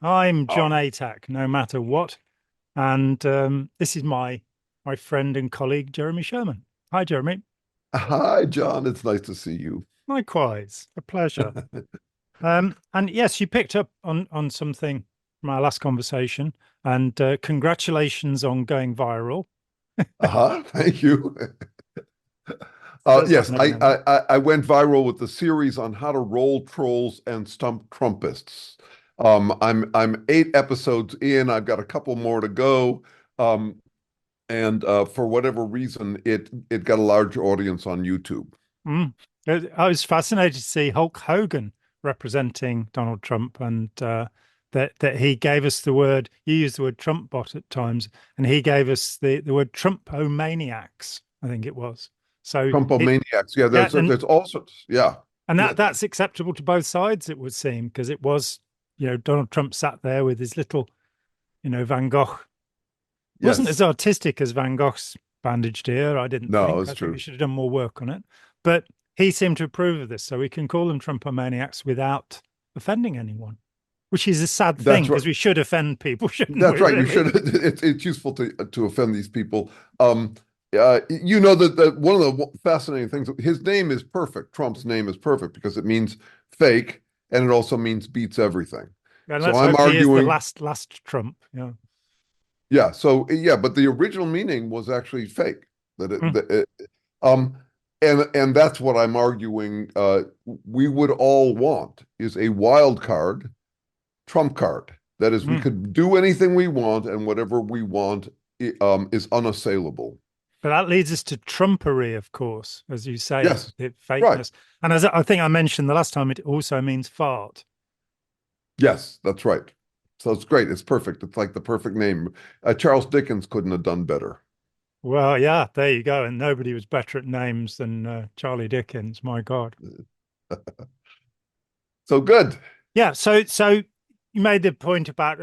I'm Oh, John Atack, no matter what. And this is my friend and colleague, Jeremy Sherman. Hi, Jeremy. hi, John. It's nice to see you. Likewise, a pleasure. And yes, you picked up on something from our last conversation, and congratulations on going viral. Thank you. Does Yes, happen every now and then. I went viral with the series on how to roll trolls and stump Trumpists. I'm 8 episodes in. I've got a couple more to go. And for whatever reason, it got a large audience on YouTube. Mm. I was fascinated to see Hulk Hogan representing Donald Trump, and that he gave us the word. You used the word Trump bot at times, and he gave us the word Trumpomaniacs, I think it was. So it Trumpomaniacs. Yeah, yeah, there's all sorts. Yeah. and Yeah. that's acceptable to both sides, it would seem, because it was, Donald Trump sat there with his little, Van Gogh. Wasn't as Yes. artistic as Van Gogh's bandaged ear, I didn't No, think. I it's think we true. should have done more work on it. But he seemed to approve of this, so we can call them Trumpomaniacs without offending anyone, which is a sad thing That's right. because we should offend people, shouldn't we, That's right. You really? should. It's useful to offend these people. You know that one of the fascinating things. His name is perfect. Trump's name is perfect because it means fake, and it also means beats everything. And So let's I'm hope he is the arguing. last Trump. Yeah. Yeah. So yeah, but the original meaning was actually fake. That it, Mm, that it um, and that's what I'm arguing. We would all want is a wild card trump card. That is, we mm. could do anything we want, and whatever we want is unassailable. But that leads us to trumpery, of course, as you say, Yes, the right. fakeness. And as I think I mentioned the last time, it also means fart. Yes, that's right. So it's great. It's perfect. It's like the perfect name. Charles Dickens couldn't have done better. Well, yeah, there you go. And nobody was better at names than Charlie Dickens. My God. So good. Yeah. So you made the point about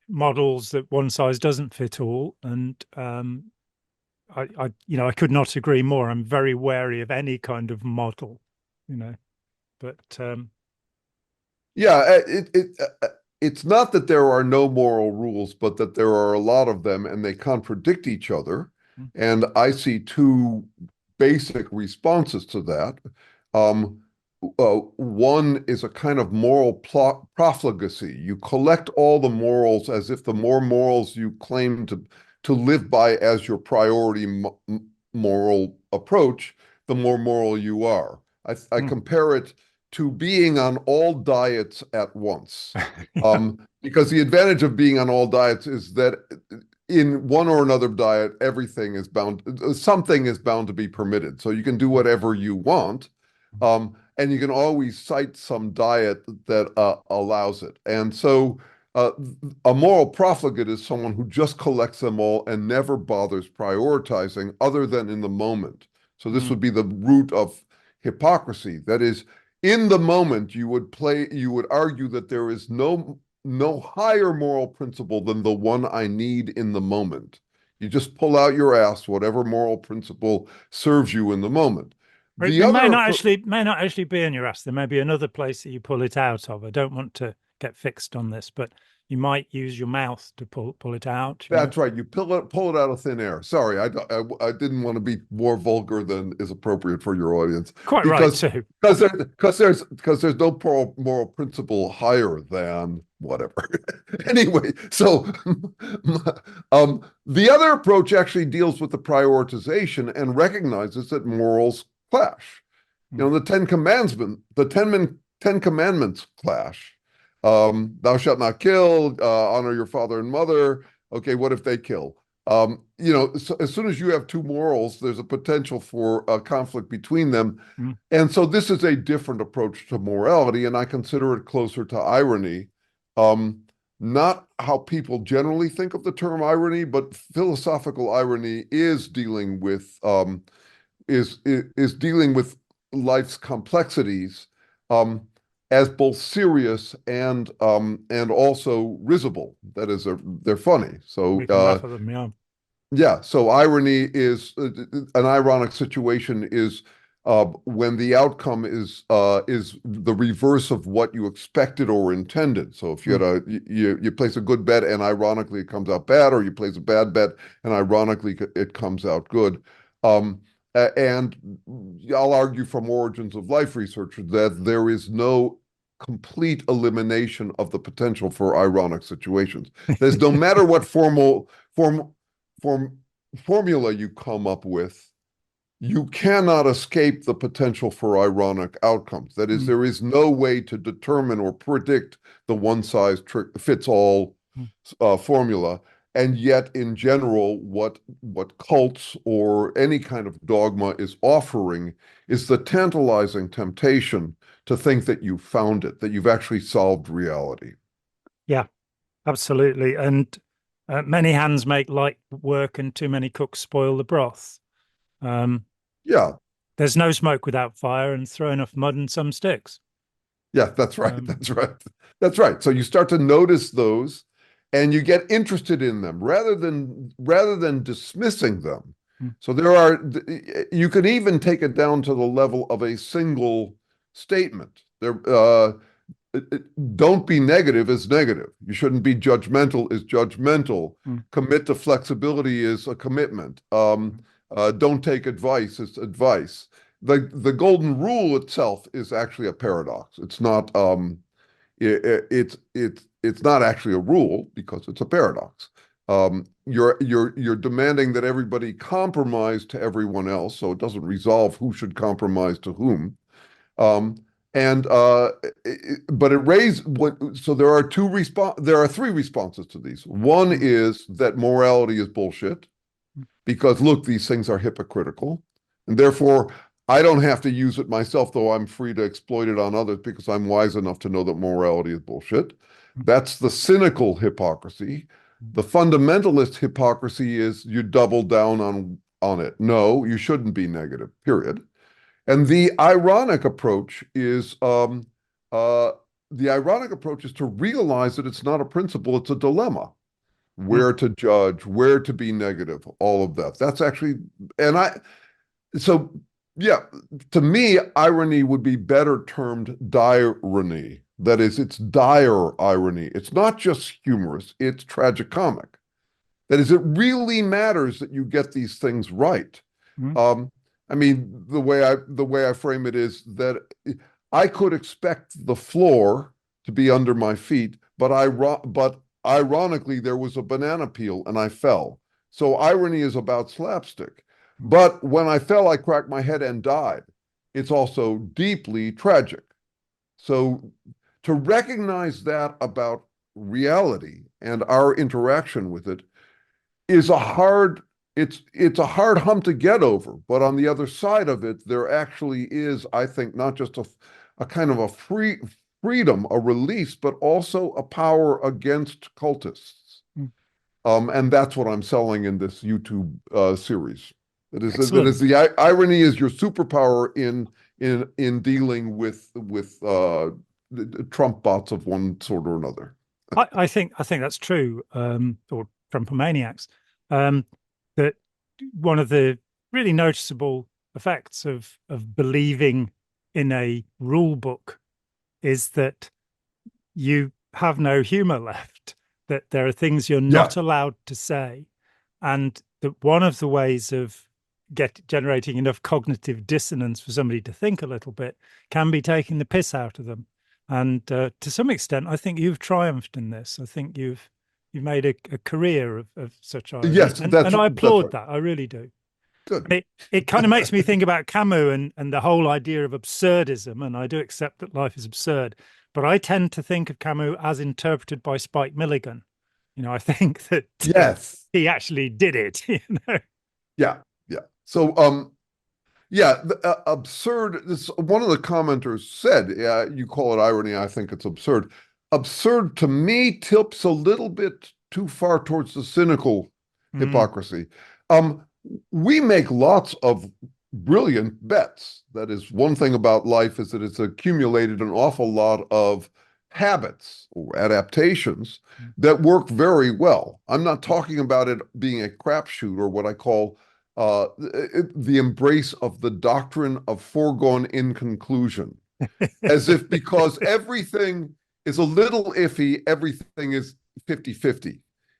models that one size doesn't fit all, and I could not agree more. I'm very wary of any kind of model, you know. But Yeah, it's not that there are no moral rules, but that there are a lot of them and they contradict each other. And I see two basic responses to that. Um, One is a kind of moral profligacy. You collect all the morals as if the more morals you claim to live by as your priority moral approach, the more moral you are. I compare it to being on all diets at once. yeah. Because the advantage of being on all diets is that in one or another diet, something is bound to be permitted. So you can do whatever you want. And you can always cite some diet that allows it. And so uh, a moral profligate is someone who just collects them all and never bothers prioritizing other than in the moment. So this Mm. would be the root of hypocrisy. That is, in the moment, you would argue that there is no higher moral principle than the one I need in the moment. You just pull out your ass, whatever moral principle serves you in the moment. It The other approach, may not actually be in your ass. There may be another place that you pull it out of. I don't want to get fixed on this, but you might use your mouth to pull it out, you know. that's right. You pull it out of thin air. Sorry, I didn't want to be more vulgar than is appropriate for your audience Quite right because too. there's no moral principle higher than whatever. Anyway, so the other approach actually deals with the prioritization and recognizes that morals clash. You Mm. know, Ten Commandments clash. Thou shalt not kill, honor your father and mother. Okay, what if they kill? So as soon as you have two morals, there's a potential for a conflict between them. Mm. And so this is a different approach to morality, and I consider it closer to irony. Um, Not how people generally think of the term irony, but philosophical irony is dealing with life's complexities um, as both serious and also risible. That is, they're funny. So We can laugh at them, yeah. yeah. So irony is an ironic situation is when the outcome is the reverse of what you expected or intended. So if you had you place a good bet and ironically it comes out bad, or you place a bad bet and ironically it comes out good. And I'll argue from origins of life research that there is no complete elimination of the potential for ironic situations. There's no matter what form formula you come up with, you cannot escape the potential for ironic outcomes. That is, there is no way to determine or predict the one-size-fits-all formula. And yet, in general, what cults or any kind of dogma is offering is the tantalizing temptation to think that you found it, that you've actually solved reality. Yeah, absolutely. And many hands make light work, and too many cooks spoil the broth. Yeah. There's no smoke without fire, and throw enough mud and some sticks. Yeah, that's right. That's right. That's right. So you start to notice those and you get interested in them rather than dismissing them. So you can even take it down to the level of a single statement. Don't be negative is negative. You shouldn't be judgmental is judgmental. Commit to flexibility is a commitment. Don't take advice is advice. The golden rule itself is actually a paradox. It's not it's not actually a rule because it's a paradox. You're demanding that everybody compromise to everyone else, so it doesn't resolve who should compromise to whom. But it raises so there are three responses to these. One is that morality is bullshit because look, these things are hypocritical, and therefore I don't have to use it myself, though I'm free to exploit it on others because I'm wise enough to know that morality is bullshit. That's the cynical hypocrisy. The fundamentalist hypocrisy is you double down on it. No, you shouldn't be negative, period. And the ironic approach is to realize that it's not a principle, it's a dilemma. Where to judge, where to be negative, all of that. That's actually, yeah, to me, irony would be better termed dirony. That is, it's dire irony. It's not just humorous, it's tragicomic. That is, it really matters that you get these things right. I mean, the way I frame it is that I could expect the floor to be under my feet, but ironically, there was a banana peel and I fell. So irony is about slapstick. But when I fell, I cracked my head and died. It's also deeply tragic. So to recognize that about reality and our interaction with it is a hard hump to get over. But on the other side of it, there actually is, I think, not just a kind of a freedom, a release, but also a power against cultists. And that's what I'm selling in this YouTube series. That is the irony is your superpower in dealing with Trump bots of one sort or another. I think that's true, or Trumpomaniacs. That one of the really noticeable effects of believing in a rule book is that you have no humor left, that there are things you're not allowed to say, and that one of the ways of generating enough cognitive dissonance for somebody to think a little bit can be taking the piss out of them. And to some extent, I think you've triumphed in this. I think you've made a career of such irony. Yes, and I applaud that. I really do. Good. It kind of makes me think about Camus and the whole idea of absurdism, and I do accept that life is absurd, but I tend to think of Camus as interpreted by Spike Milligan. You know, I think that he actually did it. You know. Yeah. So, absurd. One of the commenters said, "Yeah, you call it irony. I think it's absurd." Absurd to me tips a little bit too far towards the cynical hypocrisy. We make lots of brilliant bets. That is one thing about life is that it's accumulated an awful lot of habits or adaptations that work very well. I'm not talking about it being a crapshoot or what I call the embrace of the doctrine of foregone inconclusion, as if because everything is a little iffy, everything is 50-50.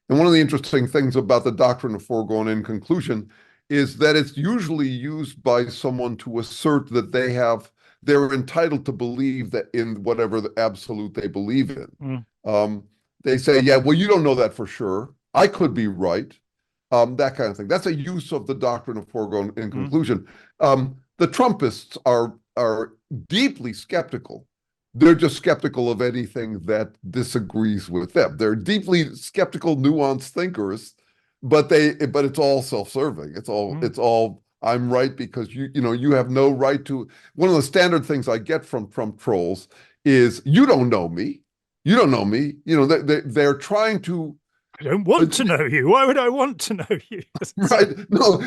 And one of the interesting things about the doctrine of foregone inconclusion is that it's usually used by someone to assert that they're entitled to believe that in whatever the absolute they believe in. They say, yeah, well, you don't know that for sure. I could be right. That kind of thing. That's a use of the doctrine of foregone inconclusion. The Trumpists are deeply skeptical. They're just skeptical of anything that disagrees with them. They're deeply skeptical, nuanced thinkers, but it's all self-serving. It's all I'm right because you have no right to. One of the standard things I get from trolls is you don't know me. You don't know me. They're trying to. I don't want to know you. Why would I want to know you? Right? No.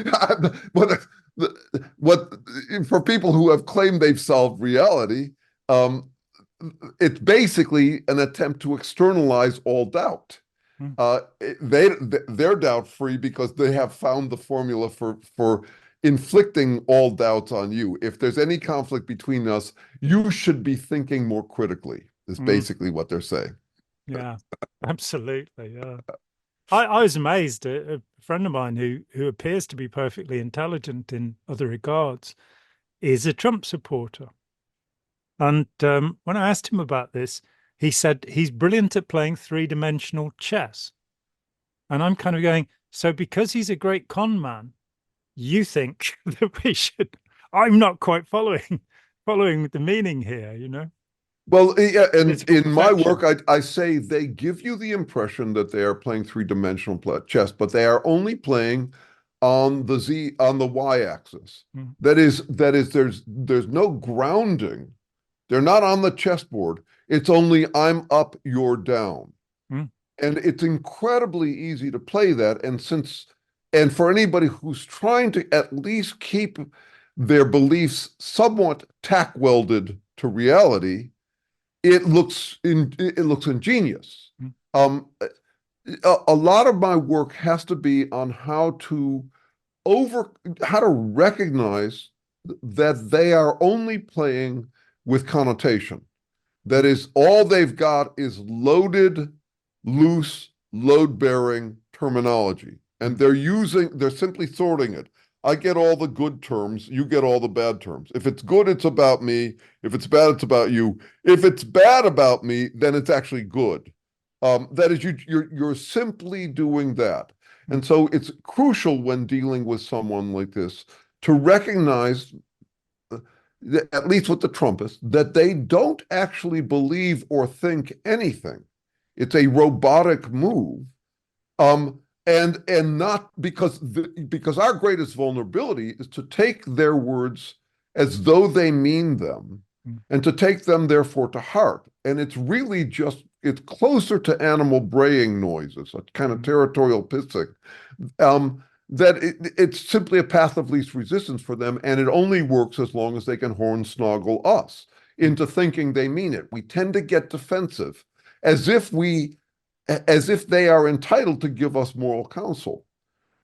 What for people who have claimed they've solved reality, it's basically an attempt to externalize all doubt. They're doubt free because they have found the formula for inflicting all doubts on you. If there's any conflict between us, you should be thinking more critically. Is basically what they're saying. Yeah, absolutely. Yeah. I was amazed. A friend of mine who appears to be perfectly intelligent in other regards is a Trump supporter. And when I asked him about this, he said he's brilliant at playing three-dimensional chess. And I'm kind of going, so because he's a great con man, you think that we should? I'm not quite following the meaning here, Well, yeah, and Physical in my perfection. work, I say they give you the impression that they are playing three-dimensional chess, but they are only playing on the y-axis. That is, there's no grounding. They're not on the chessboard. It's only I'm up, you're down. And it's incredibly easy to play that. And for anybody who's trying to at least keep their beliefs somewhat tack welded to reality, it looks ingenious. A lot of my work has to be on how to recognize that they are only playing with connotation. That is, all they've got is loaded, loose, load-bearing terminology. And they're simply sorting it. I get all the good terms, you get all the bad terms. If it's good, it's about me. If it's bad, it's about you. If it's bad about me, then it's actually good. That is, you're simply doing that. And so it's crucial when dealing with someone like this to recognize, at least with the Trumpists, that they don't actually believe or think anything. It's a robotic move. And not because our greatest vulnerability is to take their words as though they mean them and to take them therefore to heart. And it's really it's closer to animal braying noises, a kind of territorial pissing, that it's simply a path of least resistance for them. And it only works as long as they can hornsnoggle us into thinking they mean it. We tend to get defensive as if they are entitled to give us moral counsel.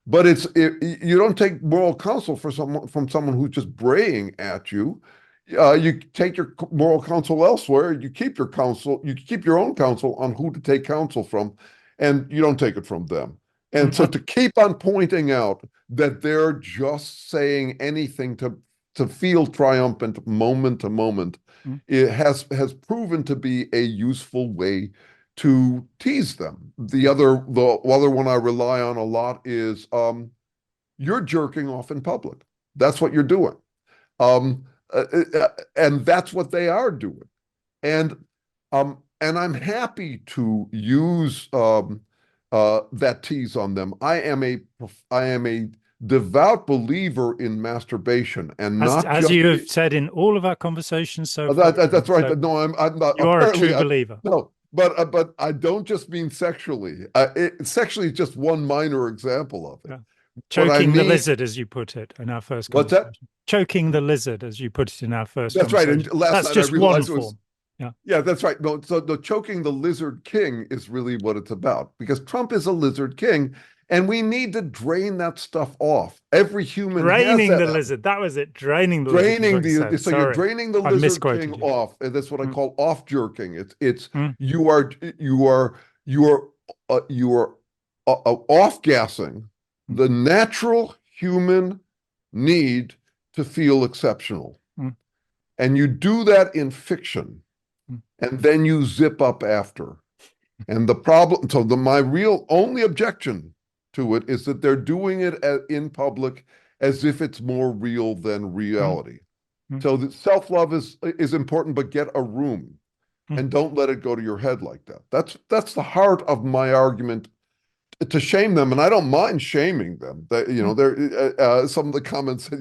But you don't take moral counsel from someone who's just braying at you. You take your moral counsel elsewhere. You keep your own counsel on who to take counsel from, and you don't take it from them. And so to keep on pointing out that they're just saying anything to feel triumphant moment to moment, it has proven to be a useful way to tease them. The other one I rely on a lot is you're jerking off in public. That's what you're doing. And that's what they are doing. And I'm happy to use that tease on them. I am a devout believer in masturbation, and as you have said in all of our conversations so far. That's right. So no, I'm not. You are a true believer. No, but I don't just mean sexually. Sexually is just one minor example of it. Yeah. Choking the lizard, as you put it in our first conversation. What's that? Choking the lizard, as you put it in our first That's conversation. Right. And last that's night just I realized one form. Yeah, that's right. No, so the choking the lizard king is really what it's about, because Trump is a lizard king, And we need to drain that stuff off. Every human has Draining that. the lizard. That was it. Draining the lizard is what you said. So you're Sorry. draining the I've lizard king misquoted you. off, and that's what I Mm, call off jerking. It's mm, you are you are you are you are off gassing mm, the natural human need to feel exceptional, mm, and you do that in fiction, mm, and then you zip up after. And the problem, so my real only objection to it is that they're doing it in public as if it's more real than mm, reality. mm, So that self-love is important, but get a room mm, and don't let it go to your head like that. That's the heart of my argument to shame them, and I don't mind shaming them. That mm, there some of the comments said,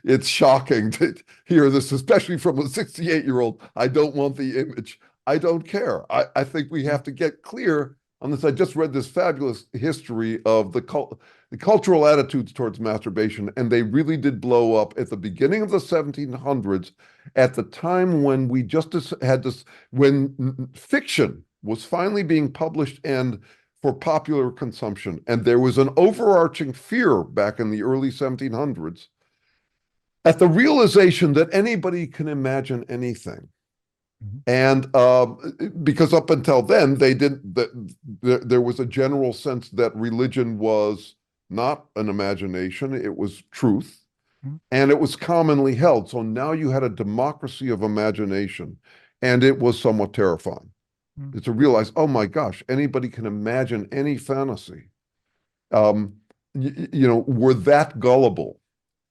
it's shocking to hear this, especially from a 68-year-old. I don't want the image. I don't care. I think we mm, have to get clear on this. I just read this fabulous history of the cultural attitudes towards masturbation, and they really did blow up at the beginning of the 1700s, at the time when we just had this, when fiction was finally being published and for popular consumption. And there was an overarching fear back in the early 1700s at the realization that anybody can imagine anything. mm, And because up until then, there was a general sense that religion was not an imagination, it was truth. mm, And it was commonly held. So now you had a democracy of imagination, and it was somewhat terrifying. mm, Is to realize, oh my gosh, anybody can imagine any fantasy. Um, we're that gullible.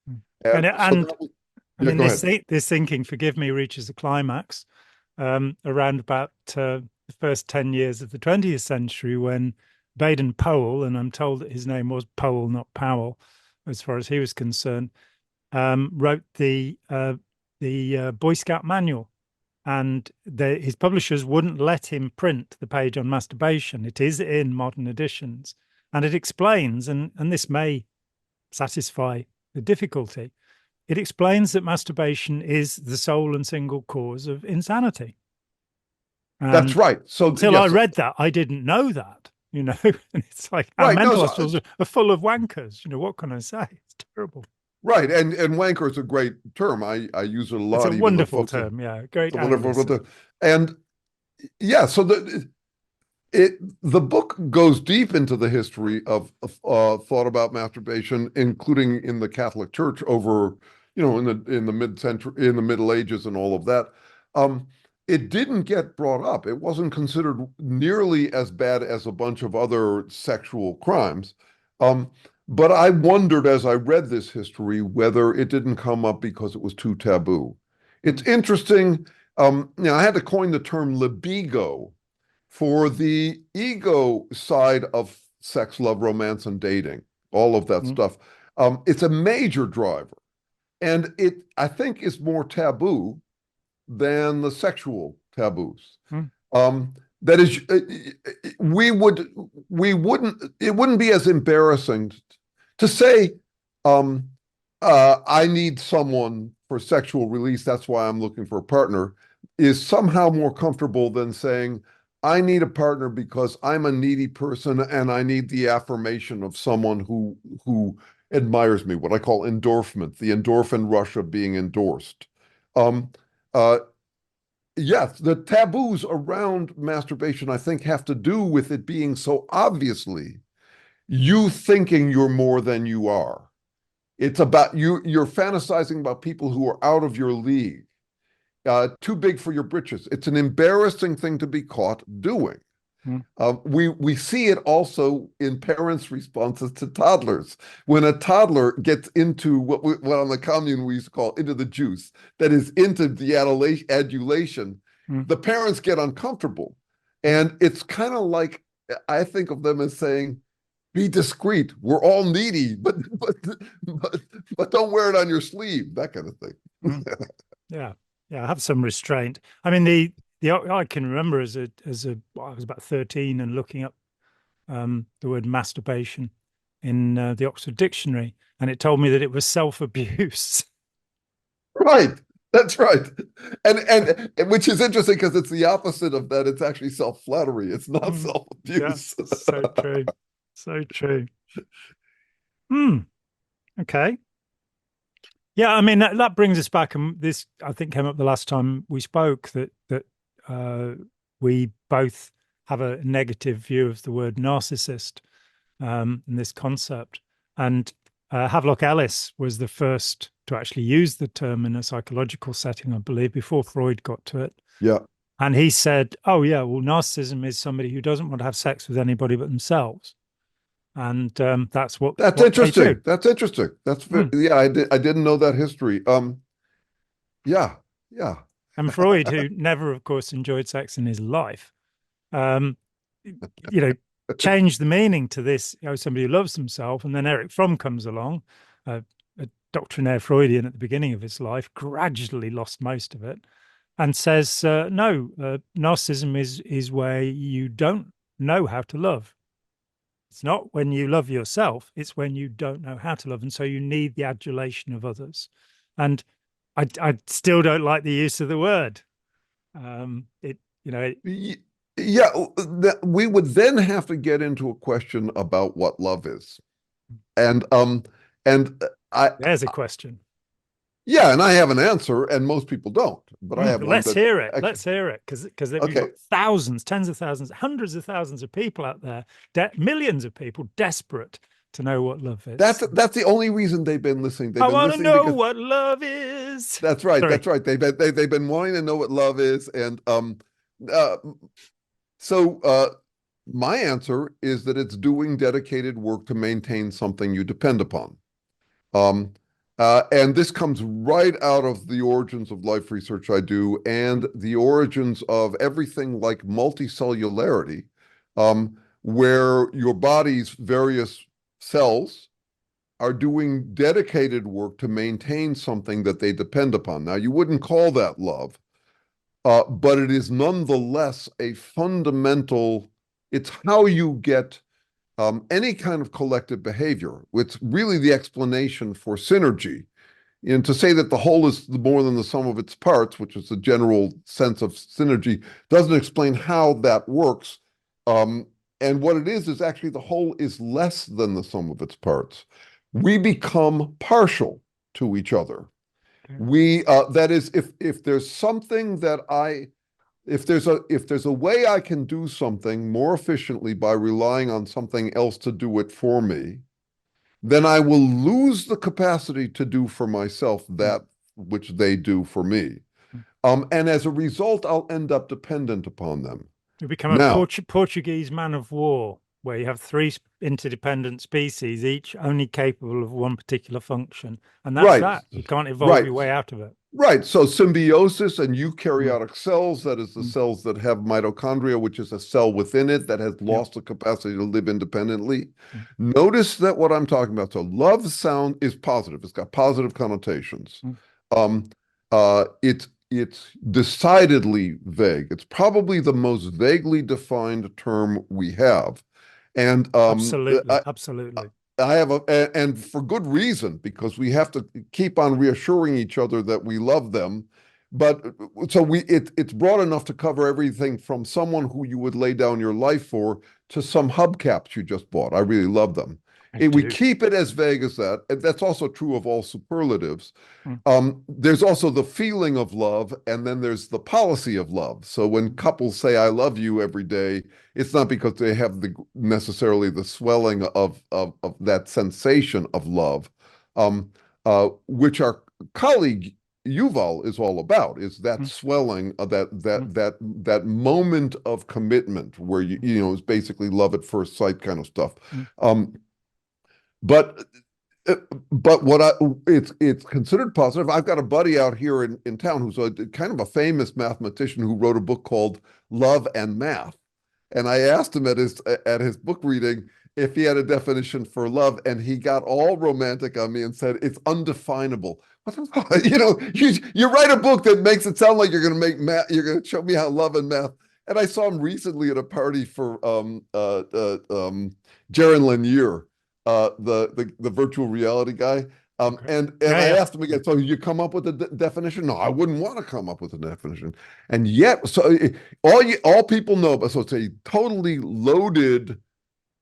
mm. And so And that was, I yeah, mean, go ahead. this thinking, forgive me, reaches a climax around about the first 10 years of the 20th century when Baden Powell, and I'm told that his name was Powell, not Powell, as far as he was concerned, wrote the Boy Scout manual, and his publishers wouldn't let him print the page on masturbation. It is in modern editions, and it explains, and this may satisfy the difficulty. It explains that masturbation is the sole and single cause of insanity. That's And right. So until I yes, read that, I didn't know that, and it's like our right. No, mental so, hospitals are full of wankers. What can I say? It's terrible. right. And wanker is a great term. I use it a It's a lot, even with wonderful folks. term. Yeah. It's Great a wonderful Anglicism. term. And yeah, so the book goes deep into the history of thought about masturbation, including in the Catholic Church over, in the mid-century, in the Middle Ages, and all of that. It didn't get brought up. It wasn't considered nearly as bad as a bunch of other sexual crimes. Um, but I wondered as I read this history whether it didn't come up because it was too taboo. It's Mm, interesting. I had to coin the term libigo for the ego side of sex, love, romance, and dating, all of that mm, stuff. It's a major driver, and it, I think, is more taboo than the sexual taboos. mm, That is, we would, we wouldn't, it wouldn't be as embarrassing to say, um, I need someone for sexual release. That's why I'm looking for a partner. Is somehow more comfortable than saying, I need a partner because I'm a needy person and I need the affirmation of someone who admires me, what I call endorphment, the endorphin rush of being endorsed. Um, uh, yes, the taboos around masturbation, I think, have to do with it being so obviously you thinking you're more than you are. It's about you're fantasizing about people who are out of your league, too big for your britches. It's an embarrassing thing to be caught doing. mm, We see it also in parents' responses to toddlers. When a toddler gets into what on the commune we used to call into the juice, that is into the adulation, mm, the parents get uncomfortable. mm, And it's kind of like, I think of them as saying, be discreet. We're all needy, but but don't wear it on your sleeve, that kind of thing. mm. Yeah. Yeah. Have some restraint. I mean, the I can remember well, I was about 13 and looking up the word masturbation in the Oxford Dictionary, and it told me that it was self-abuse. Right. That's right. And which is interesting because it's the opposite of that. It's actually self-flattery. It's not Mm. Yeah, self-abuse. so true. So true. Hmm. Okay. Yeah, I mean that brings us back, and this I think came up the last time we spoke that uh, we both have a negative view of the word narcissist in this concept, and Havelock Ellis was the first to actually use the term in a psychological setting, I believe, before Freud got to it. Yeah. And he said, "Oh yeah, well, narcissism is somebody who doesn't want to have sex with anybody but themselves, and that's That's what they do." interesting. That's interesting. Mm. Yeah, I didn't know that history. Yeah, yeah. And Freud, who never, of course, enjoyed sex in his life, um, you know, changed the meaning to this, somebody who loves himself. And then Eric Fromm comes along, a doctrinaire Freudian at the beginning of his life, gradually lost most of it, and says, no, narcissism is where you don't know how to love. It's not when you love yourself, it's when you don't know how to love. And so you need the adulation of others. And I still don't like the use of the word. It, you know, it, Yeah, we would then have to get into a question about what love is. And and I there's a question. yeah, and I have an answer, and most people don't, but I have one Let's that hear it. actually, Let's hear it, because we've okay. got thousands, tens of thousands, hundreds of thousands of people out there, millions of people desperate to know what love is. That's the only reason they've been listening. They've I been want to listening know because what love is. that's right. Sorry. That's right. They've been wanting to know what love is, and uh, so my answer is that it's doing dedicated work to maintain something you depend upon. Um, and this comes right out of the origins of life research I do and the origins of everything like multicellularity, where your body's various cells are doing dedicated work to maintain something that they depend upon. Now, you wouldn't call that love, but it is nonetheless a fundamental, it's how you get any kind of collective behavior. It's really the explanation for synergy. And to say that the whole is more than the sum of its parts, which is the general sense of synergy, doesn't explain how that works. And what it is actually the whole is less than the sum of its parts. We become partial to each other. That is, if there's something that if there's a way I can do something more efficiently by relying on something else to do it for me, then I will lose the capacity to do for myself that which they do for me. And as a result, I'll end up dependent upon them. You become a Now, Portuguese man of war, where you have three interdependent species, each only capable of one particular function. And that's right, that. You can't evolve right. your way out of it. Right. So symbiosis and Mm. eukaryotic cells, that is the Mm. cells that have mitochondria, which is a cell within it that has Yeah. lost the capacity to live independently. Mm. Notice that what I'm talking about. So love sound is positive. It's got positive connotations. Mm. Um, it's decidedly vague. It's probably the most vaguely defined term we have. And Absolutely. Absolutely. I have and for good reason, because we have to keep on reassuring each other that we love them. But so it's broad enough to cover everything from someone who you would lay down your life for to some hubcaps you just bought. I really love them. I We do. keep it as vague as that. And that's also true of all superlatives. Mm. There's also the feeling of love, and then there's the policy of love. So when couples say "I love you" every day, it's not because they have necessarily the swelling of that sensation of love, which our colleague Yuval is all about. Is that Mm. swelling of that Mm. that moment of commitment where you know is basically love at first sight kind of stuff. Mm. But but what it's considered positive. I've got a buddy out here in town who's a kind of a famous mathematician who wrote a book called Love and Math. And I asked him at his book reading if he had a definition for love, and he got all romantic on me and said it's undefinable. You know, you write a book that makes it sound like you're going to make math. You're going to show me how love and math. And I saw him recently at a party for Jaron Lanier, the virtual reality guy. Okay. And Yeah. I Yeah. asked him again, so you come up with a definition? No, I wouldn't want to come up with a definition. And yet, so all people know about, so it's a totally loaded,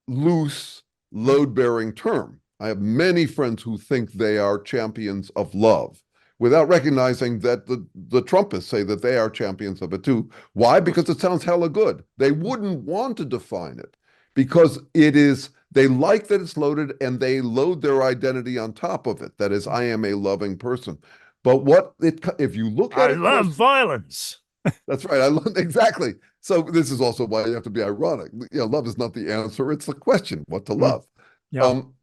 loose, load-bearing term. I have many friends who think they are champions of love without recognizing that the Trumpists say that they are champions of it too. Why? Because it sounds hella good. They wouldn't want to define it because it is, they like that it's loaded and they load their identity on top of it. That is, I am a loving person. But if you look at I it love violence. that's right. I love exactly. So this is also why you have to be ironic. Love is not the answer; it's the question: what to love. Yeah. Um,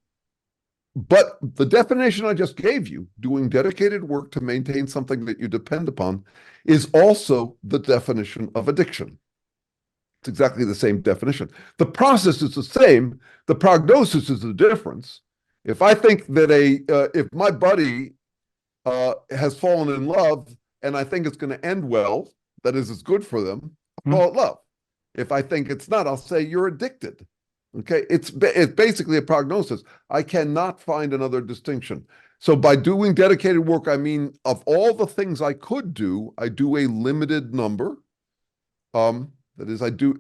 but the definition I just gave you, doing dedicated work to maintain something that you depend upon, is also the definition of addiction. It's exactly the same definition. The process is the same. The prognosis is the difference. If I think that if my buddy has fallen in love and I think it's going to end well, that is, it's good for them, I'll call it love. If I think it's not, I'll say you're addicted. Okay, it's basically a prognosis. I cannot find another distinction. So by doing dedicated work, I mean, of all the things I could do, I do a limited number. That is, I do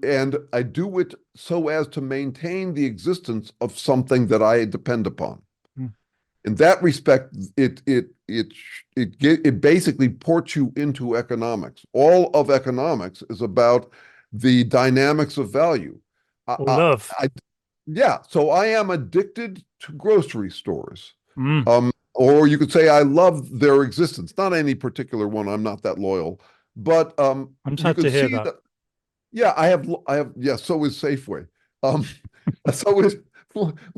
it so as to maintain the existence of something that I depend upon. In that respect, it basically ports you into economics. All of economics is about the dynamics of value. Love. Yeah, so I am addicted to grocery stores. Or you could say I love their existence. Not any particular one. I'm not that loyal. But I'm sad to hear that. Yeah, I have. Yeah, so is Safeway. So is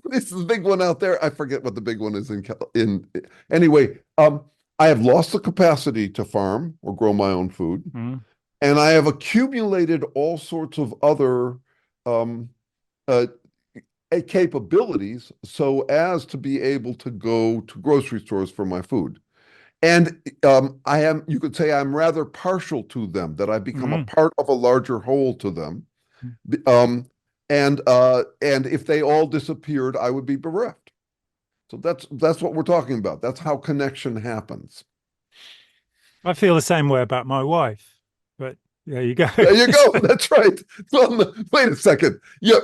this is the big one out there. I forget what the big one is in anyway. I have lost the capacity to farm or grow my own food, and I have accumulated all sorts of other capabilities so as to be able to go to grocery stores for my food. And you could say I'm rather partial to them, that I've become a part of a larger whole to them. And if they all disappeared, I would be bereft. So that's what we're talking about. That's how connection happens. I feel the same way about my wife, but there you go. There you go. That's right. Well, wait a second. Yeah,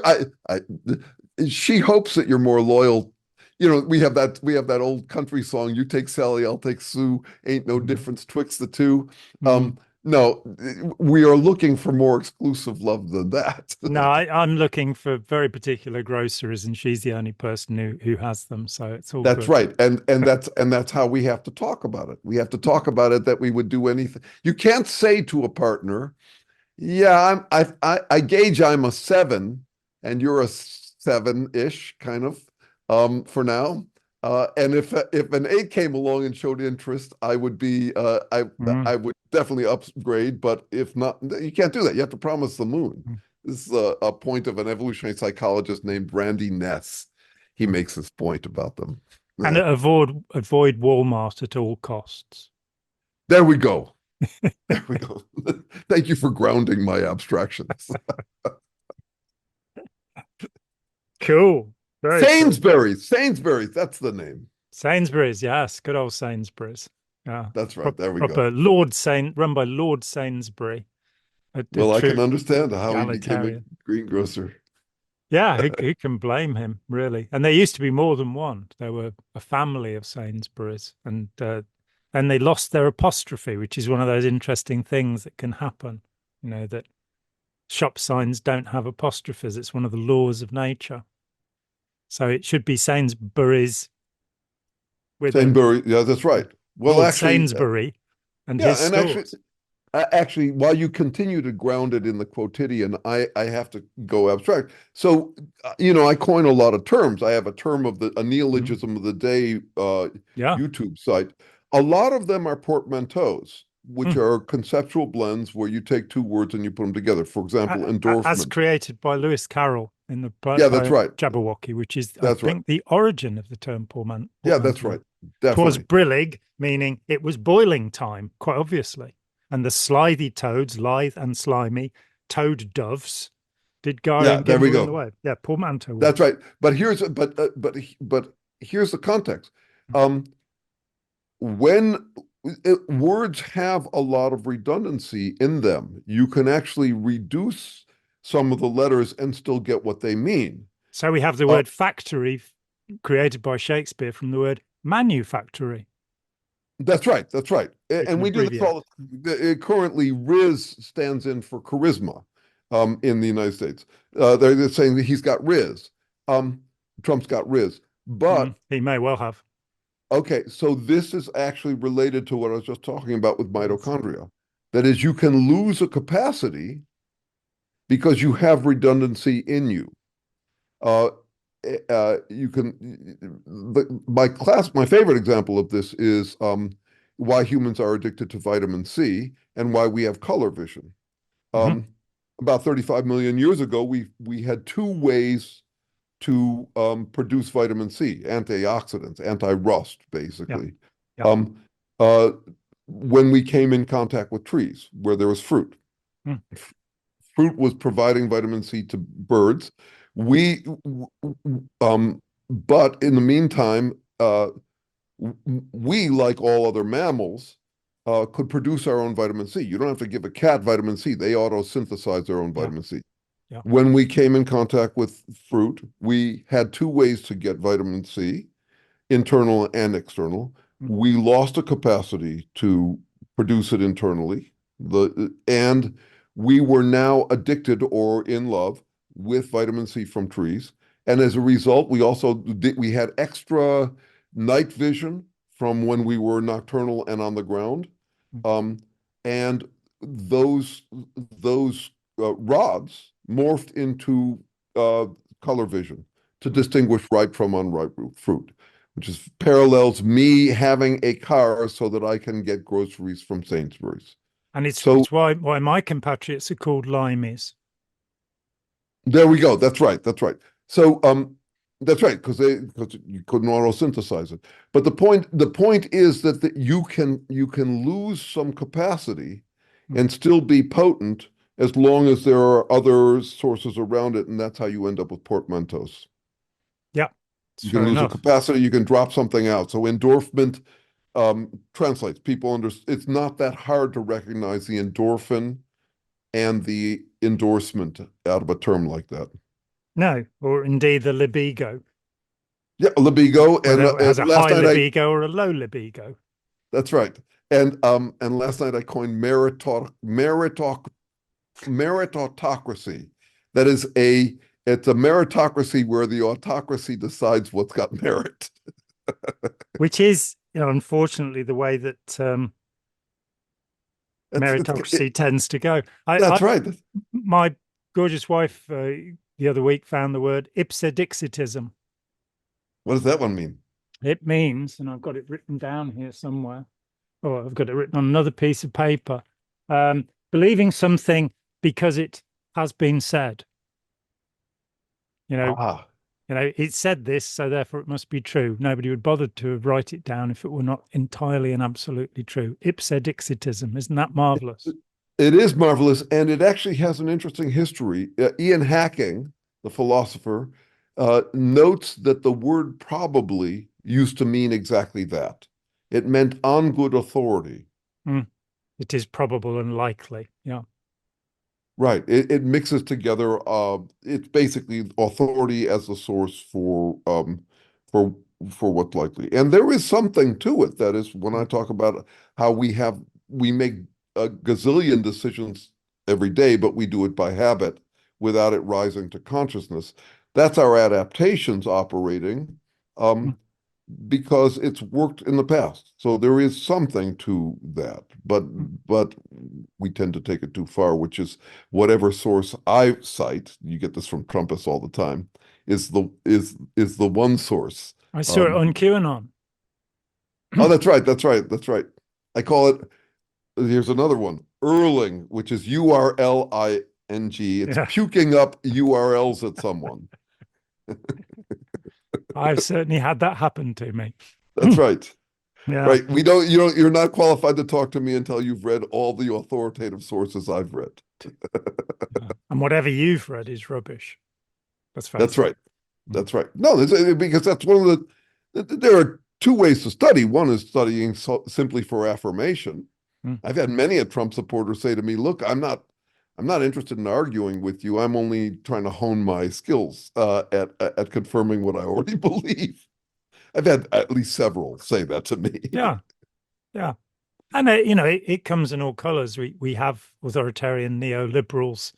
she hopes that you're more loyal. We have that old country song, you take Sally, I'll take Sue, ain't no difference twixt the two. No, we are looking for more exclusive love than that. No, I'm looking for very particular groceries, and she's the only person who has them. So it's all That's good. right. And that's how we have to talk about it. We have to talk about it that we would do anything. You can't say to a partner, yeah, I gauge I'm a 7 and you're a 7-ish kind of for now. And if an 8 came along and showed interest, I would be I would definitely upgrade. But if not, you can't do that. You have to promise the moon. This is a point of an evolutionary psychologist named Randy Ness. He makes this point about them. And avoid Walmart at all costs. There we go. There we go. Thank you for grounding my abstractions. Cool. Very Sainsbury's. Cool. Sainsbury's, that's the name. Sainsbury's, yes. Good old Sainsbury's. Yeah. That's right. There we proper go. Run by Lord Sainsbury. Well, I can understand how he became a greengrocer. Yeah, who can blame him, really? And there used to be more than one. There were a family of Sainsbury's, and they lost their apostrophe, which is one of those interesting things that can happen. That shop signs don't have apostrophes. It's one of the laws of nature. So it should be Sainsbury's. Sainsbury, yeah, that's right. Well, Lord actually, Sainsbury and his stores. Actually, while you continue to ground it in the quotidian, I have to go abstract. So, I coin a lot of terms. I have a term of a neologism of the day YouTube site. A lot of them are portmanteaus, which are conceptual blends where you take two words and you put them together. For example, endorphin. As created by Lewis Carroll in the that's right. Jabberwocky, which is, I think, the origin of the term portmanteau. Yeah, that's right. Definitely. 'Twas brillig, meaning it was boiling time, quite obviously. And the slithy toads, lithe and slimy, toad doves, did go and there we go. The way. Yeah, portmanteau. That's right. But here's here's the context. When words have a lot of redundancy in them, you can actually reduce some of the letters and still get what they mean. So we have the Uh, word factory created by Shakespeare from the word manufactory. that's right. That's right. We And can we do this abbreviate. all. Currently, Riz stands in for charisma in the United States. They're saying that he's got Riz. Trump's got Riz. But He may well have. okay, so this is actually related to what I was just talking about with Yes. mitochondria. That is, you can lose a capacity because you have redundancy in you. Uh, you can, my favorite example of this is why humans are addicted to vitamin C and why we have color vision. Mhm. Um, about 35 million years ago, we had two ways to produce vitamin C, antioxidants, anti-rust, Yeah. basically. Yeah. Um, uh, when we came in contact with trees where there was fruit. Mm. Fruit was providing vitamin C to birds. We, but in the meantime, we, like all other mammals, could produce our own vitamin C. You don't have to give a cat vitamin C. They auto-synthesize their own Yeah. vitamin C. Yeah. When we came in contact with fruit, we had two ways to get vitamin C, internal and external. Mm. We lost a capacity to produce it internally, and we were now addicted or in love with vitamin C from trees. And as a result, we had extra night vision from when we were nocturnal and on the ground. Mm. Um, and those rods morphed into color vision to Mm. distinguish ripe from unripe fruit, which is parallels me having a car so that I can get groceries from Sainsbury's. And So it's why my compatriots are called limeys. there we go. That's right. That's right. So that's right, because you couldn't auto-synthesize it. But the point is that you can lose some capacity Mm. and still be potent as long as there are other sources around it, and that's how you end up with portmanteaus. Yeah, it's You can fair lose a enough. capacity, you can drop something out. So endorphin translates. It's not that hard to recognize the endorphin and the endorsement out of a term like that. No, or indeed the libigo, Yeah, libido, whether it and has a last high night I libigo or a low libigo. that's right. And last night I coined meritocracy. That is it's a meritocracy where the autocracy decides what's got merit. Which is, unfortunately, the way that It's meritocracy tends to go. that's right. My gorgeous wife the other week found the word ipsedixitism. What does that one mean? It means, and I've got it written down here somewhere. Oh, I've got it written on another piece of paper. Believing something because it has been said. You know, Ah, it said this, so therefore it must be true. Nobody would bother to write it down if it were not entirely and absolutely true. Ipsedixitism, isn't that marvelous? it is marvelous, and it actually has an interesting history. Ian Hacking, the philosopher, notes that the word probably used to mean exactly that. It meant on good authority. Mm. It is probable and likely. Yeah. Right. It mixes together. It's basically authority as a source for for what's likely, and there is something to it. That is, when I Mm. talk about how we make a gazillion decisions every day, but we do it by habit without it rising to consciousness. That's our adaptations operating. Mm. Because it's worked in the past. So there is something to that, but Mm. but we tend to take it too far, which is whatever source I cite, you get this from Trumpists all the time, is the one source. I saw it Um, on QAnon. oh, that's right, that's right, that's right. I call it, here's another one, Erling, which is URLING. It's Yeah, puking up URLs at someone. I've certainly had that happen to me. That's right. Yeah. Right. You're not qualified to talk to me until you've read all the authoritative sources I've read. Yeah. And whatever you've read is rubbish. Let's That's face it. right. That's right. No, because that's one of there are two ways to study. One is studying simply for affirmation. Mm. I've had many a Trump supporter say to me, look, I'm not interested in arguing with you. I'm only trying to hone my skills at confirming what I already believe. I've had at least several say that to me. Yeah, yeah. And it comes in all colors. We have authoritarian neoliberals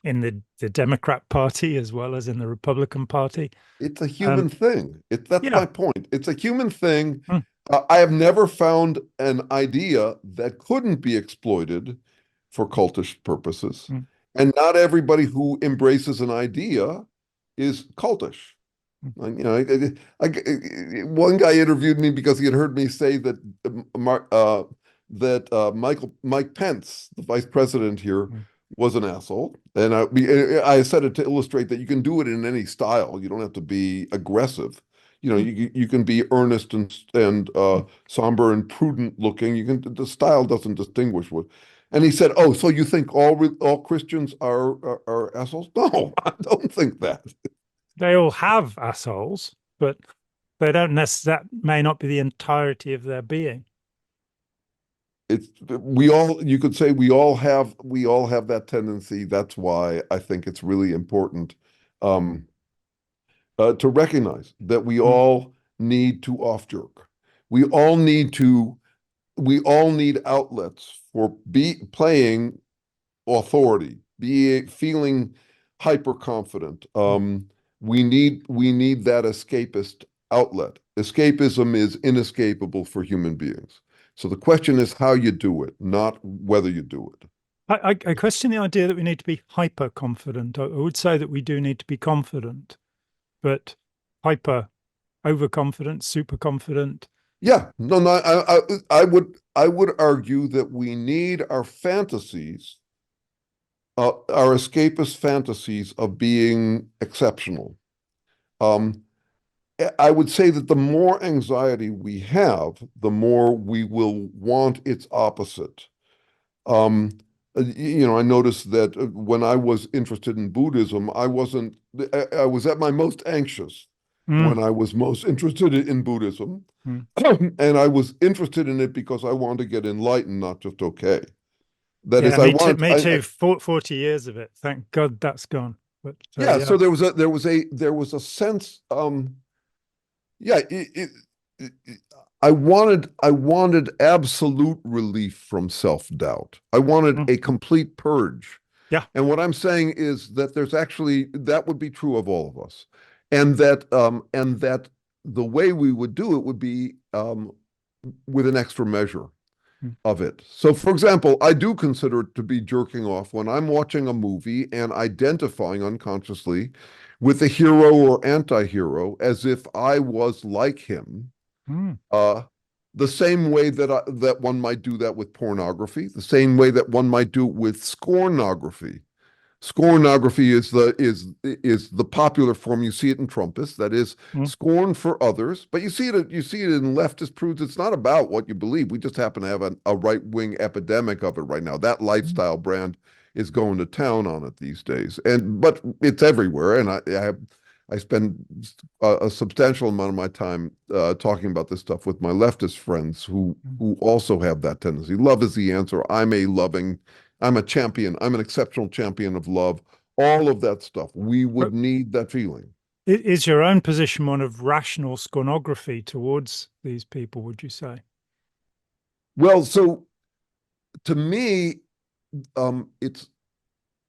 in the Democrat Party as well as in the Republican Party. It's a Um, human thing. That's yeah. my point. It's a human thing. Mm, I have never found an idea that couldn't be exploited for cultish purposes. mm, And not everybody who embraces an idea is cultish. mm, Like, one guy interviewed me because he had heard me say that Mike Pence, the vice president here, mm, was an asshole, and I said it to illustrate that you can do it in any style. You don't have to be aggressive. mm, You can be earnest and mm. somber and prudent looking. The style doesn't distinguish what. And he said, "Oh, so you think all Christians are assholes?" No, I don't think that. They all have assholes, but they don't necessarily, that may not be the entirety of their being. It's we all you could say we all have that tendency. That's why I think it's really important um, to recognize that we Mm, all need to off jerk. We all need to we all need outlets for be playing authority, be feeling hyper confident. mm. We need that escapist outlet. Escapism is inescapable for human beings. So the question is how you do it, not whether you do it. I question the idea that we need to be hyper confident. I would say that we do need to be confident, but hyper, overconfident, super confident. Yeah, no, no, I would argue that we need our fantasies, our escapist fantasies of being exceptional. Um, I would say that the more anxiety we have, the more we will want its opposite. I noticed that when I was interested in Buddhism, I was at my most anxious Mm, when I was most interested in Buddhism. mm. And I was interested in it because I wanted to get enlightened, not just okay. That Yeah, is, I me too. wanted, Me too. 40 years of it. Thank God that's gone. But yeah. yeah. So there was a sense, yeah. I wanted absolute relief from self-doubt. I wanted Mm, a complete purge. yeah. And what I'm saying is that there's actually that would be true of all of us, and that the way we would do it would be with an extra measure Mm, of it. So, for example, I do consider it to be jerking off when I'm watching a movie and identifying unconsciously with the hero or anti-hero as if I was like him. mm, Uh, the same way that one might do that with pornography, the same way that one might do it with scornography. Scornography is the popular form. You see it in Trumpists, that is mm, scorn for others. But you see it in leftist prudes. It's not about what you believe. We just happen to have a right wing epidemic of it right now. That mm. lifestyle brand is going to town on it these days, but it's everywhere. And I spend a substantial amount of my time talking about this stuff with my leftist friends who Mm. who also have that tendency. Love is the answer. I'm a champion. I'm an exceptional champion of love. All of that stuff. We But would need that feeling. is your own position one of rational scornography towards these people, would you say? Well, so to me,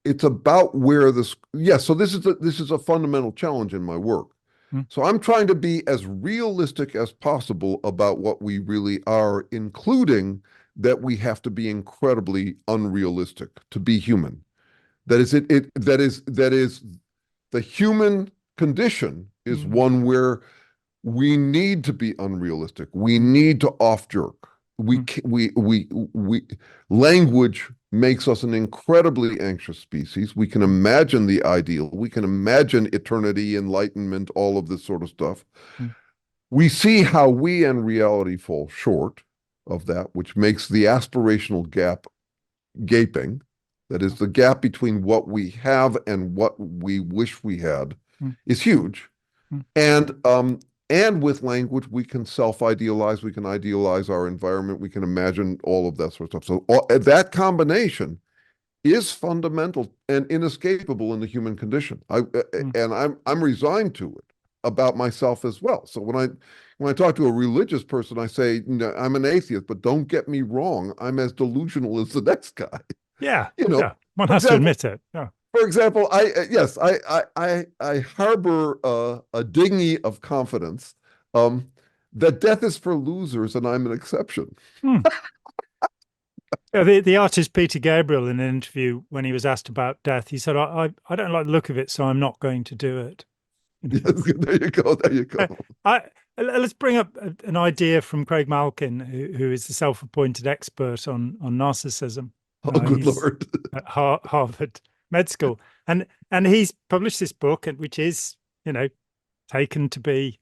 it's about where this. Yeah. So this is a fundamental challenge in my work. Mm, So I'm trying to be as realistic as possible about what we really are, including that we have to be incredibly unrealistic to be human. That is the human condition is mm, one where we need to be unrealistic. We mm, need to off jerk. We mm, we language makes us an incredibly anxious species. We can mm, imagine the ideal. We can imagine eternity, enlightenment, all of this sort of stuff. mm, We see how we in reality fall short of that, which makes the aspirational gap gaping. That is the gap between what we have and what we wish we had mm, is huge. mm. And with language, we can self-idealize, we can idealize our environment, we can imagine all of that sort of stuff. So that combination is fundamental and inescapable in the human condition. Mm. And I'm resigned to it about myself as well. So when I talk to a religious person, I say, no, I'm an atheist, but don't get me wrong, I'm as delusional as the next guy. Yeah, You know, yeah. One for has to example, admit it. Yeah. for example, yes, I harbor a dinghy of confidence that death is for losers and I'm an exception. Hmm. Yeah, the artist Peter Gabriel, in an interview when he was asked about death, he said, I don't like the look of it, so I'm not going to do it. Yes, there you go. There you go. I, let's bring up an idea from Craig Malkin, who is the self-appointed expert on narcissism. Oh, good He's Lord. at Harvard Med School, and he's published this book, which is, taken to be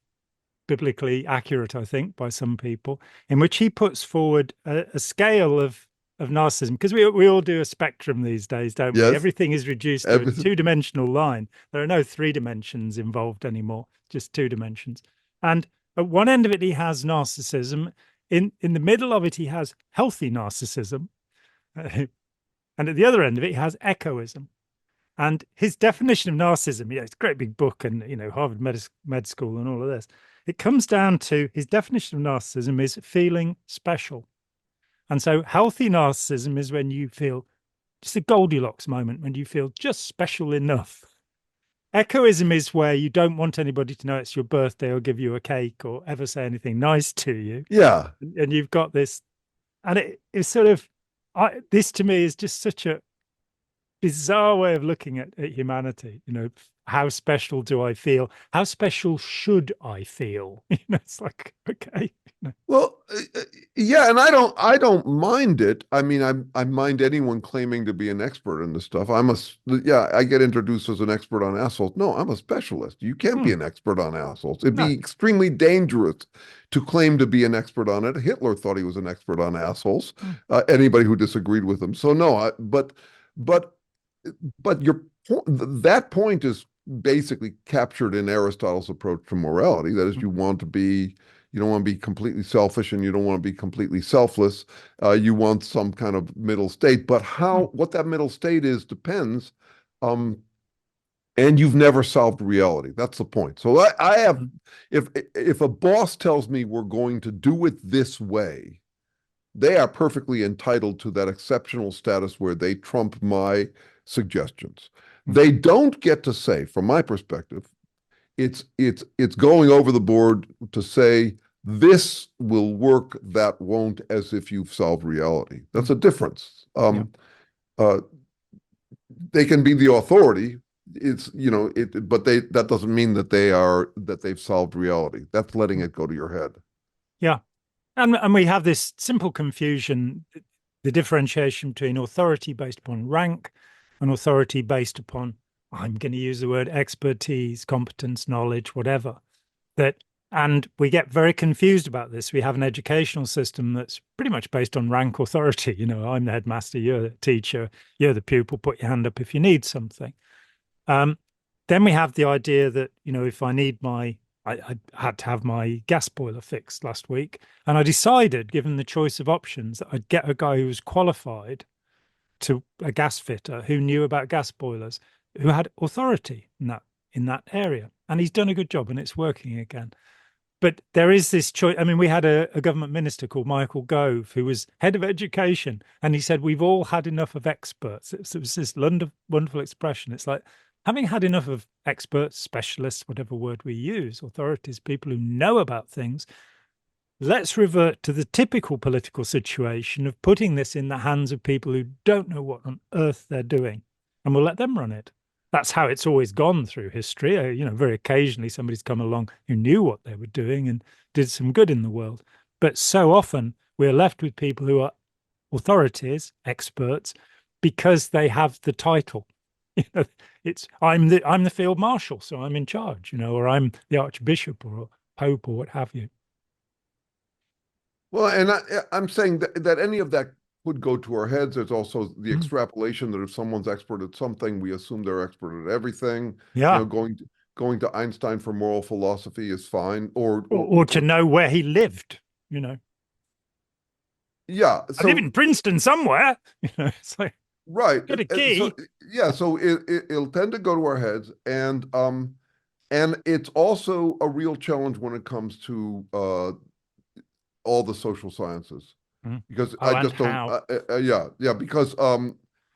biblically accurate, I think, by some people, in which he puts forward a scale of narcissism, because we all do a spectrum these days, don't we? Yes, Everything is reduced to a everything. two-dimensional line. There are no three dimensions involved anymore, just two dimensions. And at one end of it, he has narcissism. In the middle of it, he has healthy narcissism. And at the other end of it, he has egoism. And his definition of narcissism, it's a great big book, and Harvard Med School and all of this. It comes down to his definition of narcissism is feeling special. And so healthy narcissism is when you feel just a Goldilocks moment, when you feel just special enough. Egoism is where you don't want anybody to know it's your birthday or give you a cake or ever say anything nice to you. Yeah. And you've got this, and it's sort of, this to me is just such a bizarre way of looking at humanity. How special do I feel? How special should I feel? It's like, okay. Well, yeah, and I don't mind it. I mean, I mind anyone claiming to be an expert in this stuff. Yeah, I get introduced as an expert on assholes. No, I'm a specialist. You can't be an expert on assholes. It'd be No. extremely dangerous to claim to be an expert on it. Hitler thought he was an expert on assholes. Anybody who disagreed with him. So no, but that point is basically captured in Aristotle's approach to morality. That is, you don't want to be completely selfish and you don't want to be completely selfless. You want some kind of middle state, but what that middle state is depends. And you've never solved reality. That's the point. So I have, if a boss tells me we're going to do it this way, they are perfectly entitled to that exceptional status where they trump my suggestions. They don't get to say, from my perspective, it's going over the board to say this will work, that won't, as if you've solved reality. That's a difference. They can be the authority. But that doesn't mean that they've solved reality. That's letting it go to your head. Yeah. And we have this simple confusion, the differentiation between authority based upon rank and authority based upon, I'm going to use the word expertise, competence, knowledge, whatever. And we get very confused about this. We have an educational system that's pretty much based on rank authority. I'm the headmaster, you're the teacher, you're the pupil, put your hand up if you need something. Then we have the idea that, if I need I had to have my gas boiler fixed last week. And I decided, given the choice of options, that I'd get a guy who was qualified, to a gas fitter who knew about gas boilers, who had authority in that area. And he's done a good job and it's working again. But there is this choice. I mean, we had a government minister called Michael Gove, who was head of education. And he said, we've all had enough of experts. It was this wonderful expression. It's like, having had enough of experts, specialists, whatever word we use, authorities, people who know about things, let's revert to the typical political situation of putting this in the hands of people who don't know what on earth they're doing, and we'll let them run it. That's how it's always gone through history. Very occasionally somebody's come along who knew what they were doing and did some good in the world. But so often we're left with people who are authorities, experts, because they have the title. It's I'm the field marshal, so I'm in charge, or I'm the archbishop or pope or what have you. Well, and I'm saying that any of that would go to our heads. There's also the extrapolation that if someone's expert at something, we assume they're expert at everything. Yeah. Going to Einstein for moral philosophy is fine, or to know where he lived. Yeah, I live in Princeton somewhere. It's like. Right. Get a So key. yeah, so it'll tend to go to our heads, and it's also a real challenge when it comes to all the social sciences, Mm. because Oh, I and just don't. how? Yeah, because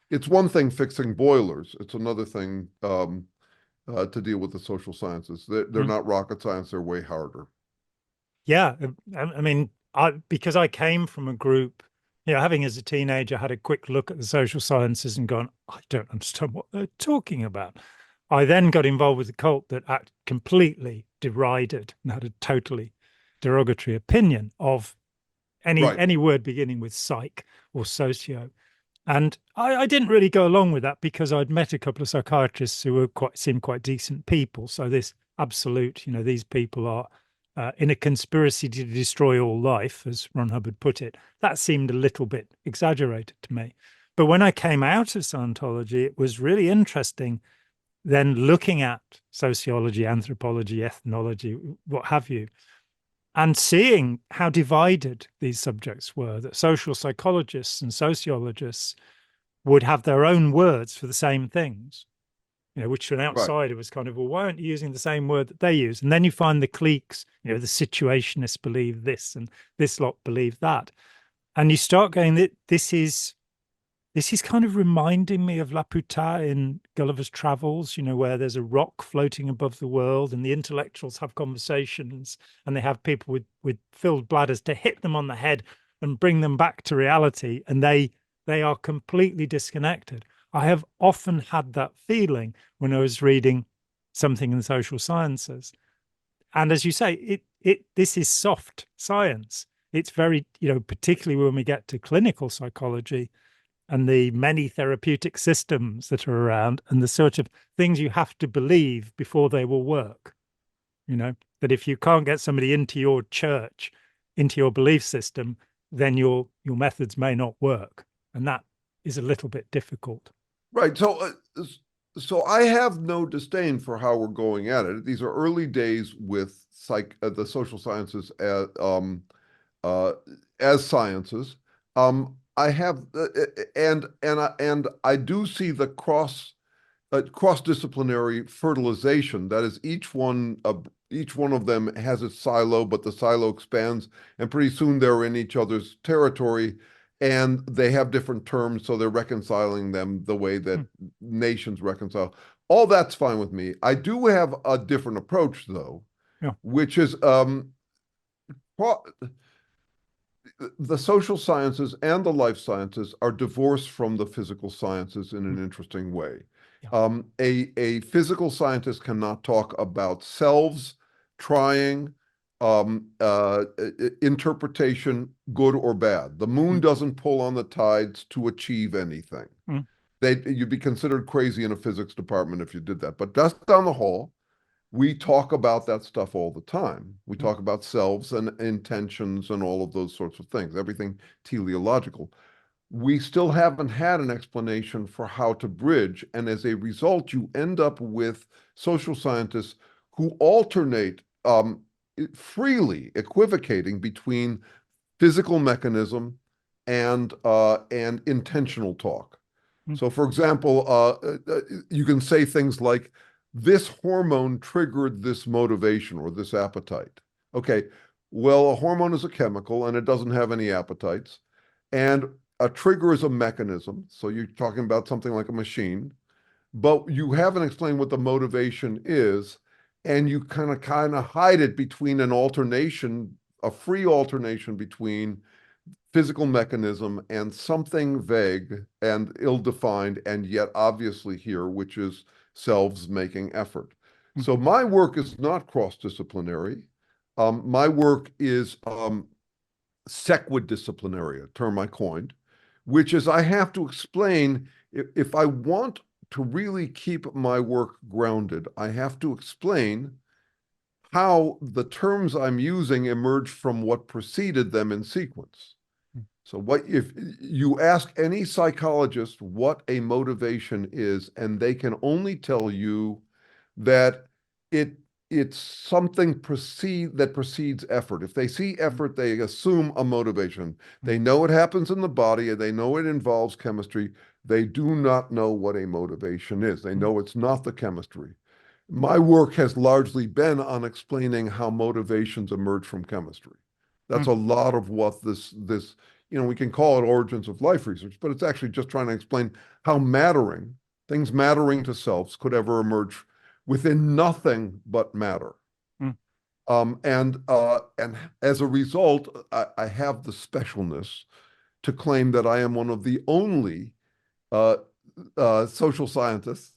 it's one thing fixing boilers; it's another thing to deal with the social sciences. They're Mm. not rocket science; they're way harder. Yeah, I mean, because I came from a group, having as a teenager had a quick look at the social sciences and gone, I don't understand what they're talking about. I then got involved with a cult that completely derided and had a totally derogatory opinion of Right. any word beginning with psych or socio. And I didn't really go along with that because I'd met a couple of psychiatrists who seemed quite decent people. So this absolute, these people are in a conspiracy to destroy all life, as Ron Hubbard put it. That seemed a little bit exaggerated to me. But when I came out of Scientology, it was really interesting then looking at sociology, anthropology, ethnology, what have you, and seeing how divided these subjects were, that social psychologists and sociologists would have their own words for the same things, which to an Right. outsider was kind of, well, why aren't you using the same word that they use? And then you find the cliques, the situationists believe this and this lot believe that. And you start going that this is kind of reminding me of Laputa in Gulliver's Travels, where there's a rock floating above the world and the intellectuals have conversations and they have people with filled bladders to hit them on the head and bring them back to reality. And they are completely disconnected. I have often had that feeling when I was reading something in the social sciences. And as you say, this is soft science. It's very, particularly when we get to clinical psychology and the many therapeutic systems that are around and the sort of things you have to believe before they will work. That if you can't get somebody into your church, into your belief system, then your methods may not work. And that is a little bit difficult. Right. So I have no disdain for how we're going at it. These are early days with the social sciences uh, as sciences. I have and I do see the cross-disciplinary fertilization. That is, each one of them has its silo, but the silo expands, and pretty soon they're in each other's territory, and they have different terms, so they're reconciling them the way that Hmm. nations reconcile. All that's fine with me. I do have a different approach, though, Yeah. which is the social sciences and the life sciences are divorced from the physical sciences in Hmm. an interesting way. Yeah. A physical scientist cannot talk about selves, trying, interpretation, good or bad. The moon Hmm. doesn't pull on the tides to achieve anything. Hmm. You'd be considered crazy in a physics department if you did that. But just down the hall, we talk about that stuff all the time. We Hmm. talk about selves and intentions and all of those sorts of things, everything teleological. We still haven't had an explanation for how to bridge. And as a result, you end up with social scientists who alternate freely equivocating between physical mechanism and intentional talk. Hmm. So, for example, you can say things like, this hormone triggered this motivation or this appetite. Okay, well, a hormone is a chemical and it doesn't have any appetites. And a trigger is a mechanism. So you're talking about something like a machine, but you haven't explained what the motivation is. And you kind of hide it between an alternation, a free alternation between physical mechanism and something vague and ill-defined and yet obviously here, which is selves making effort. Hmm. So my work is not cross-disciplinary. My work is sequidisciplinary, a term I coined, which is I have to explain if I want to really keep my work grounded, I have to explain how the terms I'm using emerge from what preceded them in sequence. So what if you ask any psychologist what a motivation is, and they can only tell you that it it's something that precedes effort. If they see effort, they assume a motivation. They know it happens in the body and they know it involves chemistry. They do not know what a motivation is. They know it's not the chemistry. My work has largely been on explaining how motivations emerge from chemistry. That's a lot of what this, we can call it origins of life research, but it's actually just trying to explain how things mattering to selves could ever emerge within nothing but matter. And as a result, I have the specialness to claim that I am one of the only uh, social scientists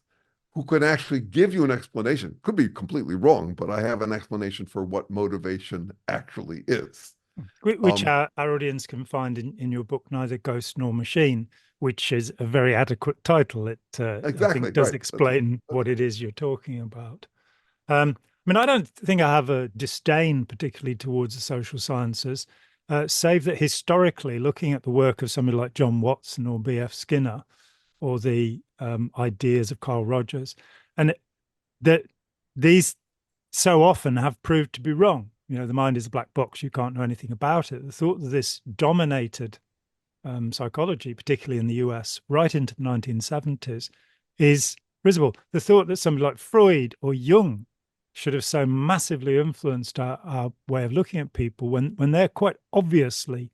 who can actually give you an explanation. Could be completely wrong, but I have an explanation for what motivation actually is. Which our audience can find in your book, Neither Ghost Nor Machine, which is a very adequate title. It, I Exactly, think, does right. explain what it is you're talking about. I mean, I don't think I have a disdain particularly towards the social sciences, save that historically, looking at the work of somebody like John Watson or B.F. Skinner, or the ideas of Carl Rogers, and that these so often have proved to be wrong. You know, the mind is a black box, you can't know anything about it. The thought that this dominated psychology, particularly in the US, right into the 1970s, is risible. The thought that somebody like Freud or Jung should have so massively influenced our way of looking at people when they're quite obviously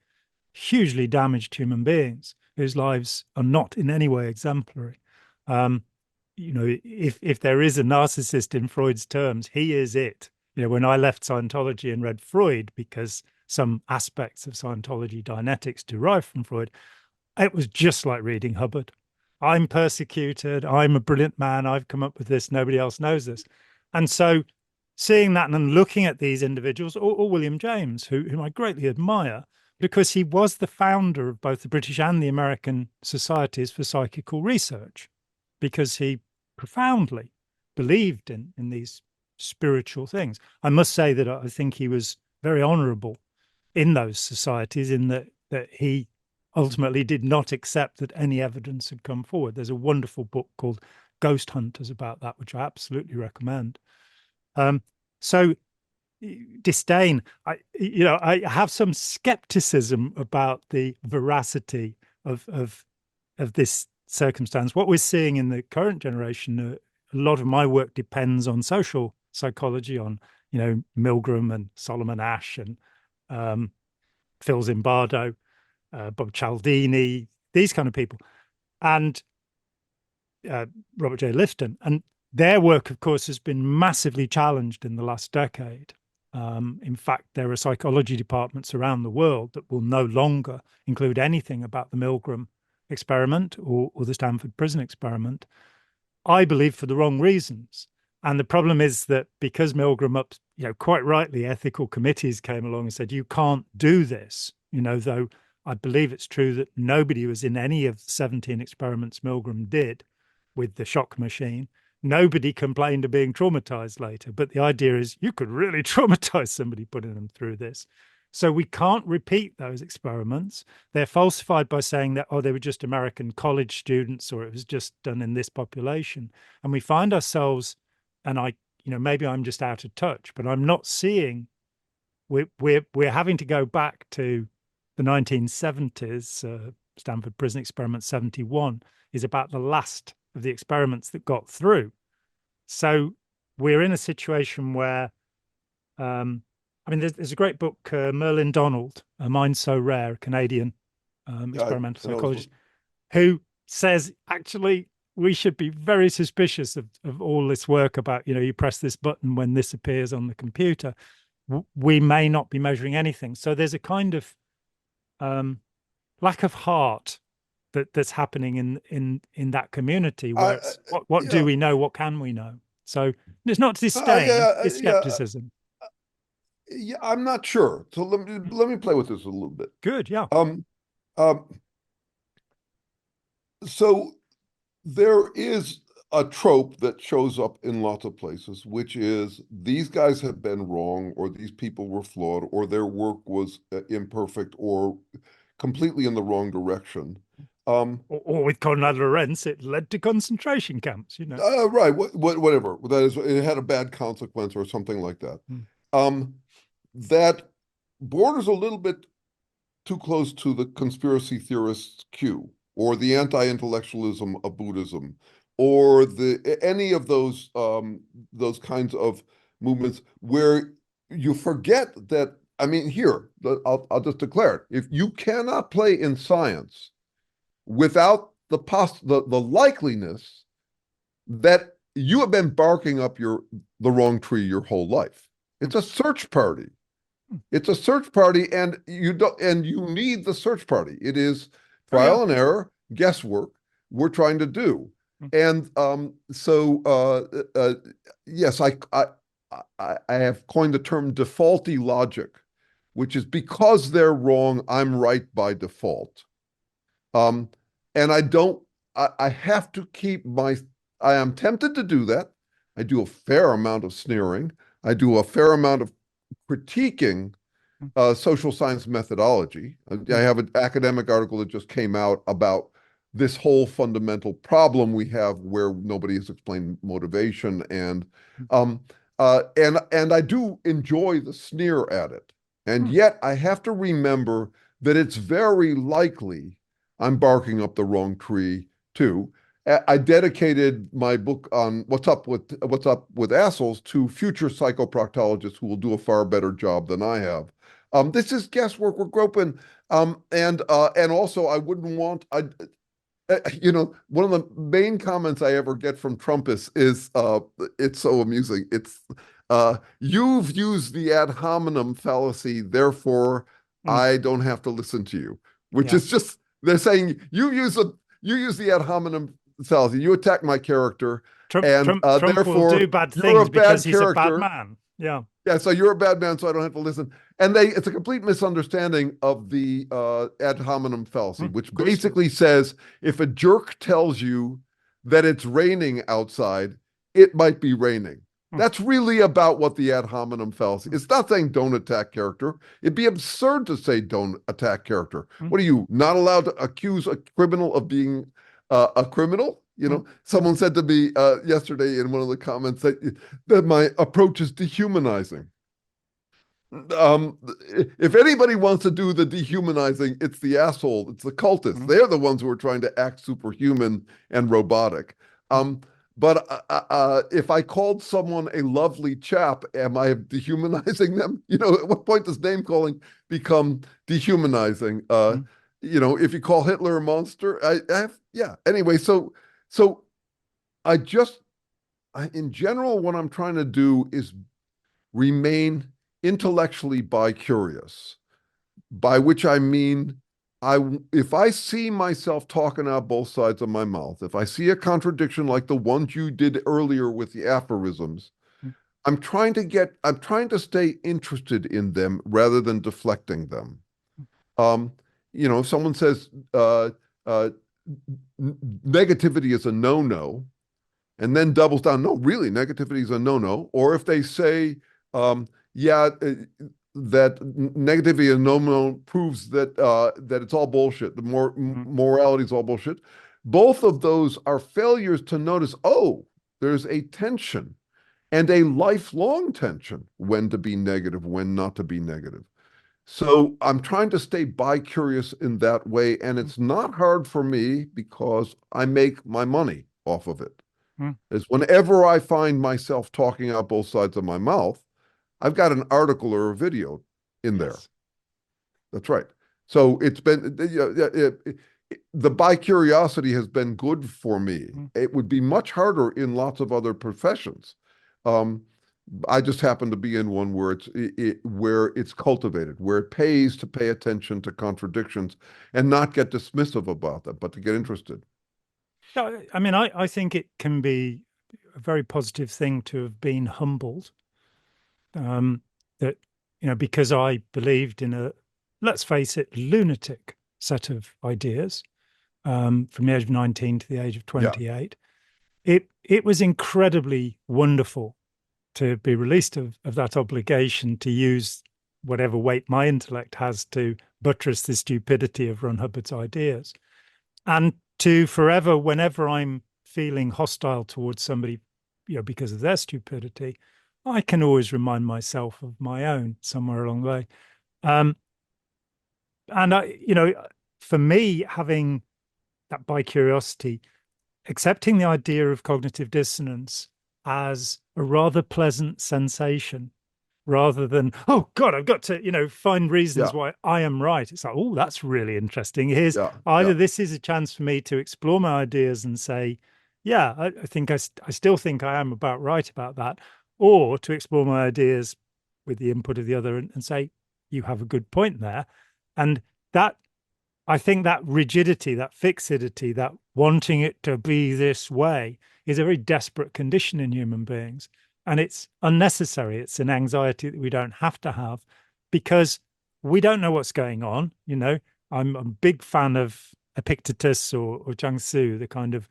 hugely damaged human beings whose lives are not in any way exemplary. You know, if there is a narcissist in Freud's terms, he is it. You know, when I left Scientology and read Freud, because some aspects of Scientology Dianetics derive from Freud, it was just like reading Hubbard. I'm persecuted. I'm a brilliant man. I've come up with this. Nobody else knows this. And so seeing that and looking at these individuals, or William James, whom I greatly admire, because he was the founder of both the British and the American Societies for Psychical Research, because he profoundly believed in these spiritual things. I must say that I think he was very honorable in those societies, in that he ultimately did not accept that any evidence had come forward. There's a wonderful book called Ghost Hunters about that, which I absolutely recommend. So disdain, I have some skepticism about the veracity of this circumstance. What we're seeing in the current generation, a lot of my work depends on social psychology, on Milgram and Solomon Asch and Phil Zimbardo, Bob Cialdini, these kind of people, and Robert J. Lifton. And their work, of course, has been massively challenged in the last decade. In fact, there are psychology departments around the world that will no longer include anything about the Milgram experiment or the Stanford prison experiment, I believe for the wrong reasons. And the problem is that because Milgram, quite rightly, ethical committees came along and said, you can't do this, though I believe it's true that nobody was in any of the 17 experiments Milgram did with the shock machine. Nobody complained of being traumatized later. But the idea is you could really traumatize somebody putting them through this. So we can't repeat those experiments. They're falsified by saying that, they were just American college students, or it was just done in this population. And we find ourselves, and maybe I'm just out of touch, but I'm not seeing, we're having to go back to the 1970s. Stanford Prison Experiment 71 is about the last of the experiments that got through. So we're in a situation where, there's a great book, Merlin Donald, A Mind So Rare, a Canadian experimental psychologist, who says, actually, we should be very suspicious of all this work about, you press this button when this appears on the computer. We may not be measuring anything. So there's a kind of lack of heart that's happening in that community, where what do we know, what can we know? So it's not disdain, it's skepticism. Yeah, I'm not sure. So let me play with this a little bit. Good, yeah. So there is a trope that shows up in lots of places, which is these guys have been wrong, or these people were flawed, or their work was imperfect, or completely in the wrong direction. Or with Konrad Lorenz, it led to concentration camps, you know. Right, whatever. That is, it had a bad consequence or something like that. Um, that borders a little bit too close to the conspiracy theorist's cue, or the anti-intellectualism of Buddhism, or any of those kinds of movements where you forget that. I mean, here, I'll just declare it: if you cannot play in science without the likeliness that you have been barking up the wrong tree your whole life. It's a search party. It's a search party, and you need the search party. It is trial and error, guesswork we're trying to do. And yes, I have coined the term defaulty logic, which is because they're wrong, I'm right by default. And I have to keep I am tempted to do that. I do a fair amount of sneering. I do a fair amount of critiquing social science methodology. I have an academic article that just came out about this whole fundamental problem we have where nobody has explained motivation, and I do enjoy the sneer at it. And yet I have to remember that it's very likely I'm barking up the wrong tree too. I dedicated my book on what's up with assholes to future psychoproctologists who will do a far better job than I have. This is guesswork. We're groping, and also I wouldn't want. One of the main comments I ever get from Trumpists is it's so amusing. It's you've used the ad hominem fallacy, therefore I don't have to listen to you, which is just they're saying you use the ad hominem fallacy. You attack my character, Trump therefore will do bad you're things because he's character. a bad man. Yeah. Yeah, so you're a bad man, so I don't have to listen. And it's a complete misunderstanding of the ad hominem fallacy, which basically says if a jerk tells you that it's raining outside, it might be raining. That's really about what the ad hominem fallacy. It's not saying don't attack character. It'd be absurd to say don't attack character. What are you, not allowed to accuse a criminal of being a criminal? Someone said to me yesterday in one of the comments that my approach is dehumanizing. If anybody wants to do the dehumanizing, it's the asshole, it's the cultists. They're the ones who are trying to act superhuman and robotic. But if I called someone a lovely chap, am I dehumanizing them? At what point does name calling become dehumanizing? If you call Hitler a monster, Anyway, so in general, what I'm trying to do is remain intellectually bi-curious, by which I mean, if I see myself talking out both sides of my mouth, if I see a contradiction like the ones you did earlier with the aphorisms, I'm trying to stay interested in them rather than deflecting them. If someone says negativity is a no-no, and then doubles down, no, really, negativity is a no-no. Or if they say, that negativity is a no-no proves that it's all bullshit, the morality is all bullshit. Both of those are failures to notice, there's a tension, and a lifelong tension, when to be negative, when not to be negative. So I'm trying to stay bi-curious in that way, and it's not hard for me because I make my money off of it. Is whenever I find myself talking out both sides of my mouth, I've got an article or a video in there. That's right. So it's been the bi-curiosity has been good for me. It would be much harder in lots of other professions. I just happen to be in one where it's cultivated, where it pays to pay attention to contradictions and not get dismissive about them, but to get interested. No, I mean, I think it can be a very positive thing to have been humbled. Because I believed in a, let's face it, lunatic set of ideas from the age of 19 to the age of 28. It was incredibly wonderful to be released of that obligation to use whatever weight my intellect has to buttress the stupidity of Ron Hubbard's ideas. and to forever, whenever I'm feeling hostile towards somebody, because of their stupidity, I can always remind myself of my own somewhere along the way. Um, and for me, having that by curiosity, accepting the idea of cognitive dissonance as a rather pleasant sensation rather than, oh God, I've got to, find reasons Yeah, why I am right. It's like, oh, that's really interesting. Here's yeah, yeah. either this is a chance for me to explore my ideas and say, yeah, I think I still think I am about right about that, or to explore my ideas with the input of the other and say, you have a good point there. And that I think that rigidity, that fixity, that wanting it to be this way is a very desperate condition in human beings. And it's unnecessary. It's an anxiety that we don't have to have because we don't know what's going on. I'm a big fan of Epictetus or Zhang Su, the kind of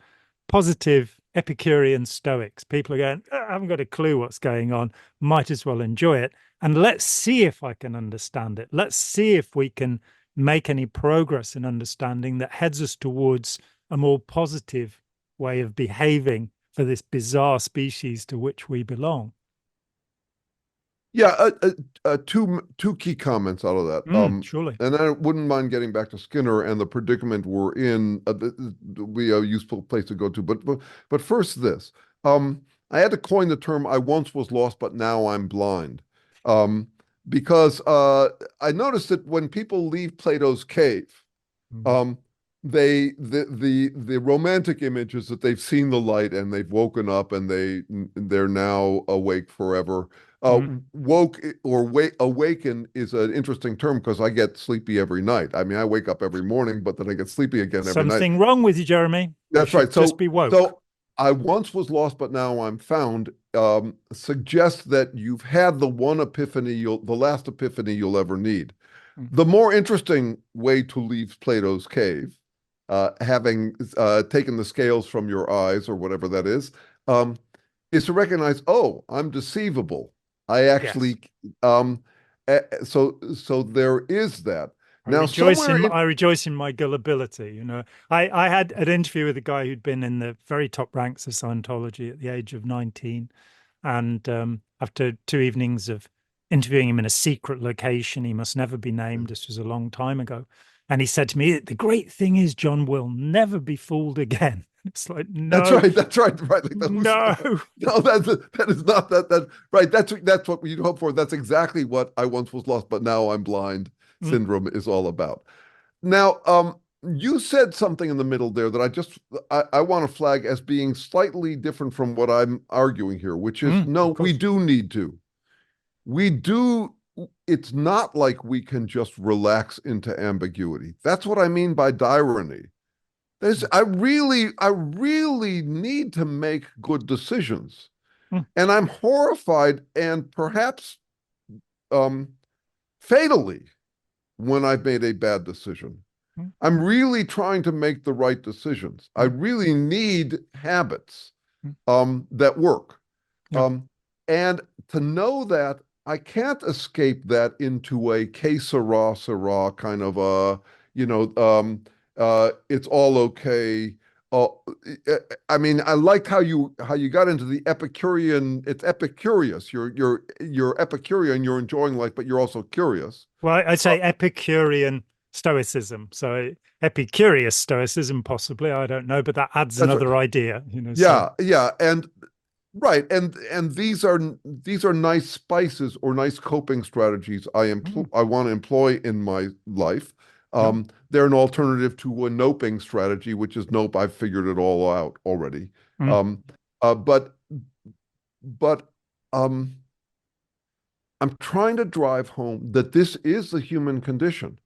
positive Epicurean Stoics. People are going, I haven't got a clue what's going on, might as well enjoy it. And let's see if I can understand it. Let's see if we can make any progress in understanding that heads us towards a more positive way of behaving for this bizarre species to which we belong. Yeah, two key comments out of that. Surely. And I wouldn't mind getting back to Skinner and the predicament we're in. We a useful place to go to, but first this. I had to coin the term "I once was lost, but now I'm blind," um, because I noticed that when people leave Plato's cave, Mm. um, the romantic image is that they've seen the light and they've woken up and they're now awake forever. Mm. Woke or awaken is an interesting term because I get sleepy every night. I mean, I wake up every morning, but then I get sleepy again every night. Something wrong with you, Jeremy. You That's right. should just be woke. I once was lost, but now I'm found. Suggests that you've had the one epiphany, the last epiphany you'll ever need. Mm. The more interesting way to leave Plato's cave, having taken the scales from your eyes or whatever that is to recognize, oh, I'm deceivable. I Yes. actually, so there is that. Now, I rejoice in my gullibility. I had an interview with a guy who'd been in the very top ranks of Scientology at the age of 19. And after 2 evenings of interviewing him in a secret location, he must never be named. This was a long time ago. And he said to me, the great thing is, John will never be fooled again. It's like, That's no, right. That's right. Right. Like no. no, that is not that right. That's what you'd hope for. That's exactly what I once was lost, but now I'm blind Mm, syndrome is all about. Now, you said something in the middle there that I want to flag as being slightly different from what I'm arguing here, which is of no, we course. do need to. We do. It's not like we can just relax into ambiguity. That's what I mean by dirony. I really need to make good decisions. Mm, And I'm horrified and perhaps um, fatally when I've made a bad decision. mm, I'm really trying to make the right decisions. I mm, really need habits mm. that work. Yeah. Um, and to know that I can't escape that into a que sera kind of it's all okay. Uh, I mean, I liked how you got into the Epicurean. It's Epicurious. You're Epicurean. You're enjoying life, but you're also curious. Well, I'd Uh, say Epicurean Stoicism. So Epicurious Stoicism, possibly. I don't know, but that adds that's right. another idea, so. Yeah, yeah, and right, and these are nice spices or nice coping strategies Mm, I want to employ in my life. yeah. They're an alternative to a noping strategy, which is nope, I've figured it all out already. Mm, Um, but um, I'm trying to drive home that this is the human condition.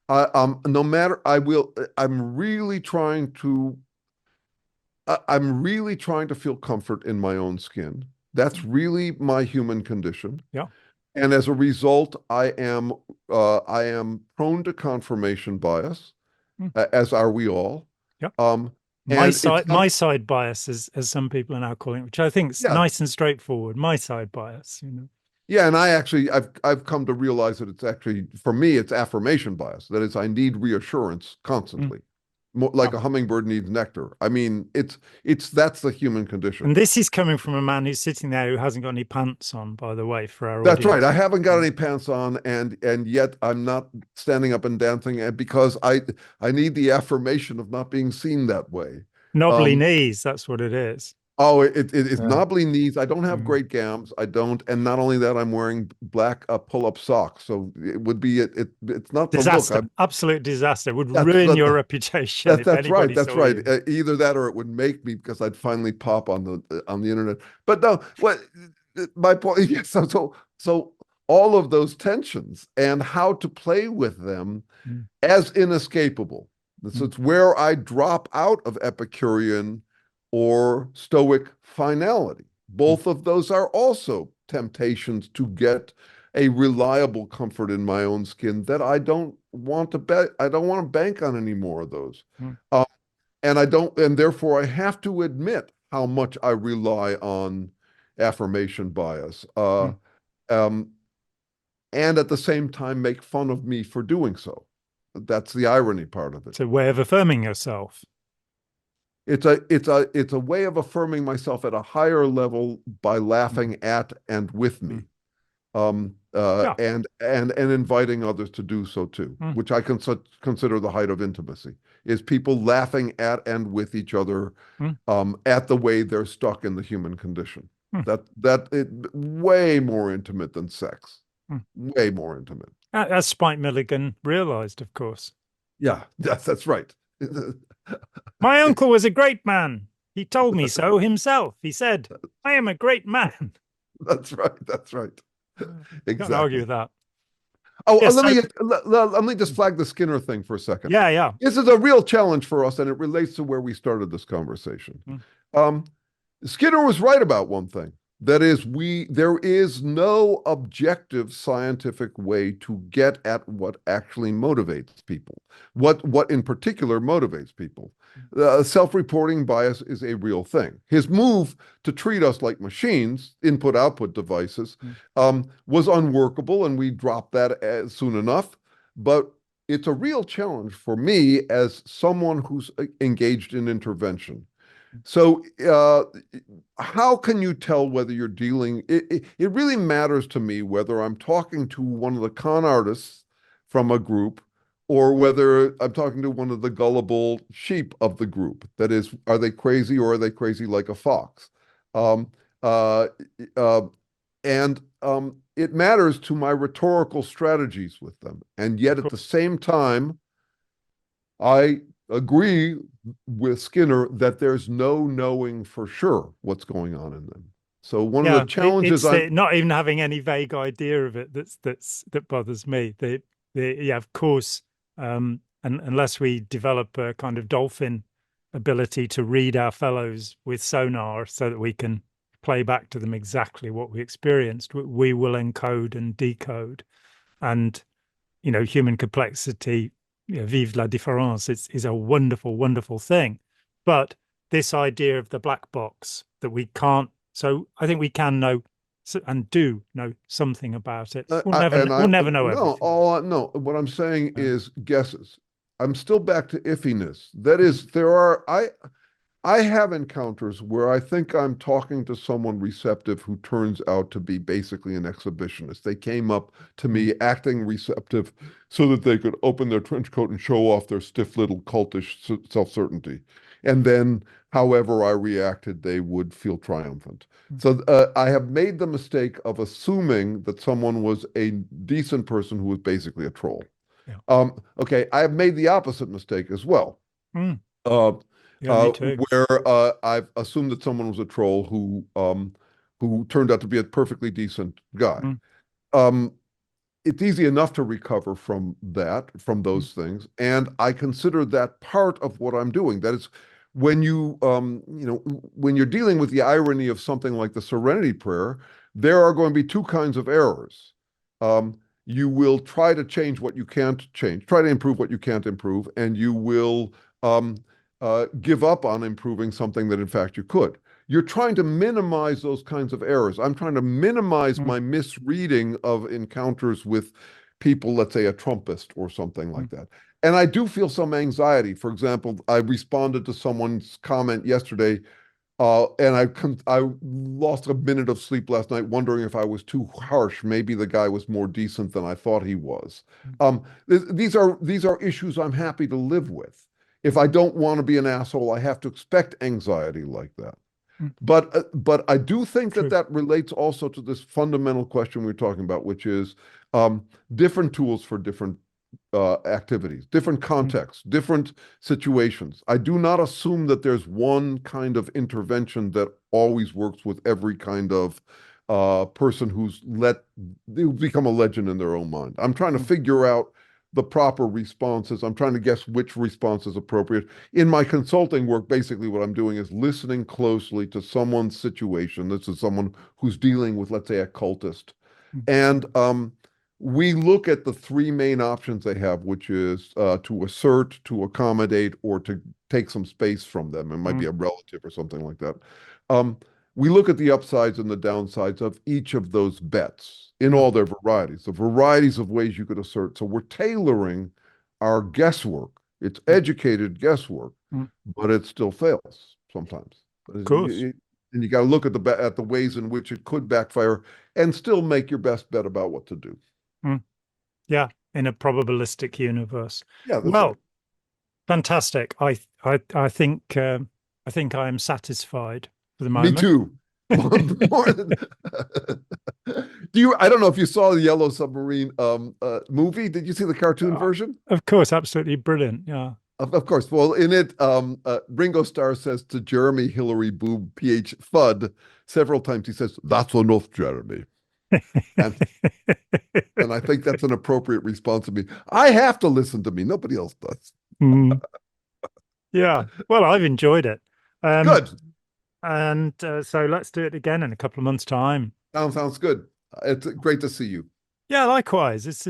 mm, No matter, I'm really trying to I'm really trying to feel comfort in my own skin. That's mm. really my human condition. Yeah. And as a result, I am prone to confirmation bias, Mm, as are we all. yeah. Um, My and it's side, not, my side bias, as some people are now calling it, which I think is yeah, nice and straightforward. My side bias. yeah. And I've come to realize that it's actually for me, it's affirmation bias. That is, I need reassurance Mm, constantly. like a hummingbird needs nectar. I mean, that's the human condition. And this is coming from a man who's sitting there who hasn't got any pants on, by the way, for our That's right. audience. I haven't got any pants on, and yet I'm not standing up and dancing, and because I need the affirmation of not being seen that way. Knobbly Um, knees, that's what it is. oh, it's Yeah. knobbly knees. I don't have Mm. great gams. I don't, and not only that, I'm wearing black pull-up socks. So it would be it's not the look. Disaster, absolute disaster. Would That's ruin your that, reputation if that's right. anybody That's saw right. you. Either that or it would make me, because I'd finally pop on the internet. But no, what my point, yes, so all of those tensions and how to play with them Mm. as inescapable. So Mm. it's where I drop out of Epicurean or Stoic finality. Mm. Both of those are also temptations to get a reliable comfort in my own skin that I don't want to bet. I don't want to bank on any more of those. Mm. Um, and I don't, and therefore I have to admit how much I rely on affirmation bias. Mm. Um, and at the same time make fun of me for doing so. That's the irony part of it. It's a way of affirming yourself. It's a way of affirming myself at a higher level by laughing at and with me, Mm. Yeah. and inviting others to do so too, Mm. which I consider the height of intimacy, is people laughing at and with each other, Mm. at the way they're stuck in the human condition. Mm. Way more intimate than sex, Mm. way more intimate. As Spike Milligan realized, of course. Yeah, that's right. My uncle was a great man. He told me so himself. He said, I am a great man. That's right. That's right. Can't argue Exactly. with that. Oh, Yes, let me just flag the Skinner thing for a second. yeah, yeah. This is a real challenge for us, and it relates to where we started this conversation. Mm. Um, Skinner was right about one thing. That is, there is no objective scientific way to get at what actually motivates people. What in particular motivates people. Self-reporting bias is a real thing. His move to treat us like machines, input-output devices, was unworkable, and we dropped that soon enough. But it's a real challenge for me as someone who's engaged in intervention. So, how can you tell whether you're dealing? It really matters to me whether I'm talking to one of the con artists from a group or whether I'm talking to one of the gullible sheep of the group. That is, are they crazy or are they crazy like a fox? Um, uh, uh, and it matters to my rhetorical strategies with them. And yet at the same time, I agree with Skinner that there's no knowing for sure what's going on in them. So one of the challenges it's not even having any vague idea of it that bothers me. Yeah, of course, and unless we develop a kind of dolphin ability to read our fellows with sonar so that we can play back to them exactly what we experienced, we will encode and decode. And, human complexity, vive la différence, is a wonderful, wonderful thing. But this idea of the black box that we can't, so I think we can know and do know something about it. We'll never know everything. No, what I'm saying is guesses. I'm still back to iffiness. That is, I have encounters where I think I'm talking to someone receptive who turns out to be basically an exhibitionist. They came up to me acting receptive so that they could open their trench coat and show off their stiff little cultish self-certainty. And then, however I reacted, they would feel triumphant. So I have made the mistake of assuming that someone was a decent person who was basically a troll. Yeah. Okay, I have made the opposite mistake as well. Mm. Yeah, me too. Where I've assumed that someone was a troll who turned out to be a perfectly decent guy. It's easy enough to recover from those things, and I consider that part of what I'm doing. That is, when when you're dealing with the irony of something like the Serenity Prayer, there are going to be two kinds of errors. You will try to change what you can't change, try to improve what you can't improve, and you will give up on improving something that in fact you could. You're trying to minimize those kinds of errors. I'm trying to minimize my misreading of encounters with people, let's say a Trumpist or something like that. And I do feel some anxiety. For example, I responded to someone's comment yesterday, and I lost a minute of sleep last night wondering if I was too harsh. Maybe the guy was more decent than I thought he was. These are issues I'm happy to live with. If I don't want to be an asshole, I have to expect anxiety like that. Mm. But I do think that True. that relates also to this fundamental question we're talking about, which is um, different tools for different activities, different Mm. contexts, different situations. I do not assume that there's one kind of intervention that always works with every kind of person who's become a legend in their own mind. I'm trying to Mm. figure out the proper responses. I'm trying to guess which response is appropriate. In my consulting work, basically what I'm doing is listening closely to someone's situation. This is someone who's dealing with, let's say, a cultist. Mm. And we look at the three main options they have, which is to assert, to accommodate, or to take some space from them. It might be Mm. a relative or something like that. Um, we look at the upsides and the downsides of each of those bets in Yeah. all their varieties, the varieties of ways you could assert. So we're tailoring our guesswork. It's Mm. educated guesswork, Mm. but it still fails sometimes. Of course. And you got to look at the ways in which it could backfire and still make your best bet about what to do. Mm. Yeah, in a probabilistic universe. Yeah, that's right. Well, fantastic. I think I am satisfied for the Me moment. too. More than I don't know if you saw the Yellow Submarine movie. Did you see the cartoon Uh, version? of course, absolutely brilliant. Yeah. Of course. Well, in it, Ringo Starr says to Jeremy Hillary Boob PH Fudd several times, he says, "That's enough, Jeremy." And and I think that's an appropriate response to me. I have to listen to me. Nobody else does. Mm. Yeah. Well, I've enjoyed it. Um, Good. and so let's do it again in a couple of months' time. Sounds good. It's great to see you. Yeah, likewise. This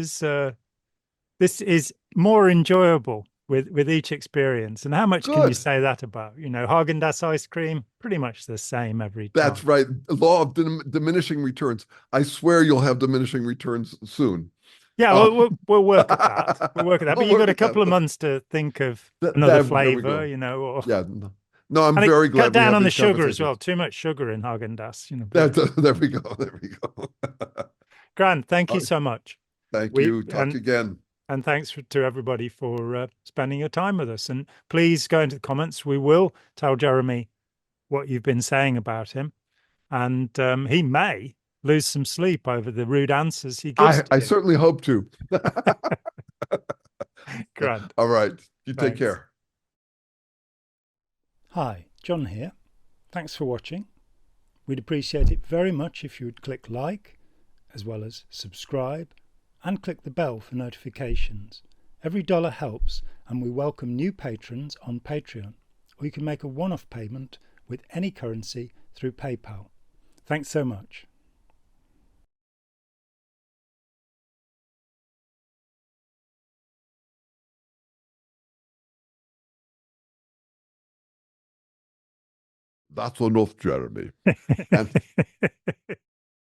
is more enjoyable with each experience. And how much can you Good. say that about? You know, Haagen-Dazs ice cream, pretty much the same every That's time. right. Law of diminishing returns. I swear you'll have diminishing returns soon. Yeah, Uh, we'll work at that. We'll work at that. But we'll you've got work a at couple of that. months to think of another There we flavor, go. you know, or Yeah. No, no, I'm and it very cut glad we down have on the these sugar as well. conversations. Too much sugar in Haagen-Dazs, you know. But There we go. There we go. Grant, thank Uh, you so much. Thank We you. Talk to you again. and thanks to everybody for spending your time with us. And please go into the comments. We will tell Jeremy what you've been saying about him, and he may lose some sleep over the rude answers he gives I to I you. certainly hope to. Grant, All right. You take thanks. care. Hi, John here. Thanks for watching. We'd appreciate it very much if you would click like, as well as subscribe, and click the bell for notifications. Every dollar helps, and we welcome new patrons on Patreon, or you can make a one-off payment with any currency through PayPal. Thanks so much. That's enough, Jeremy. And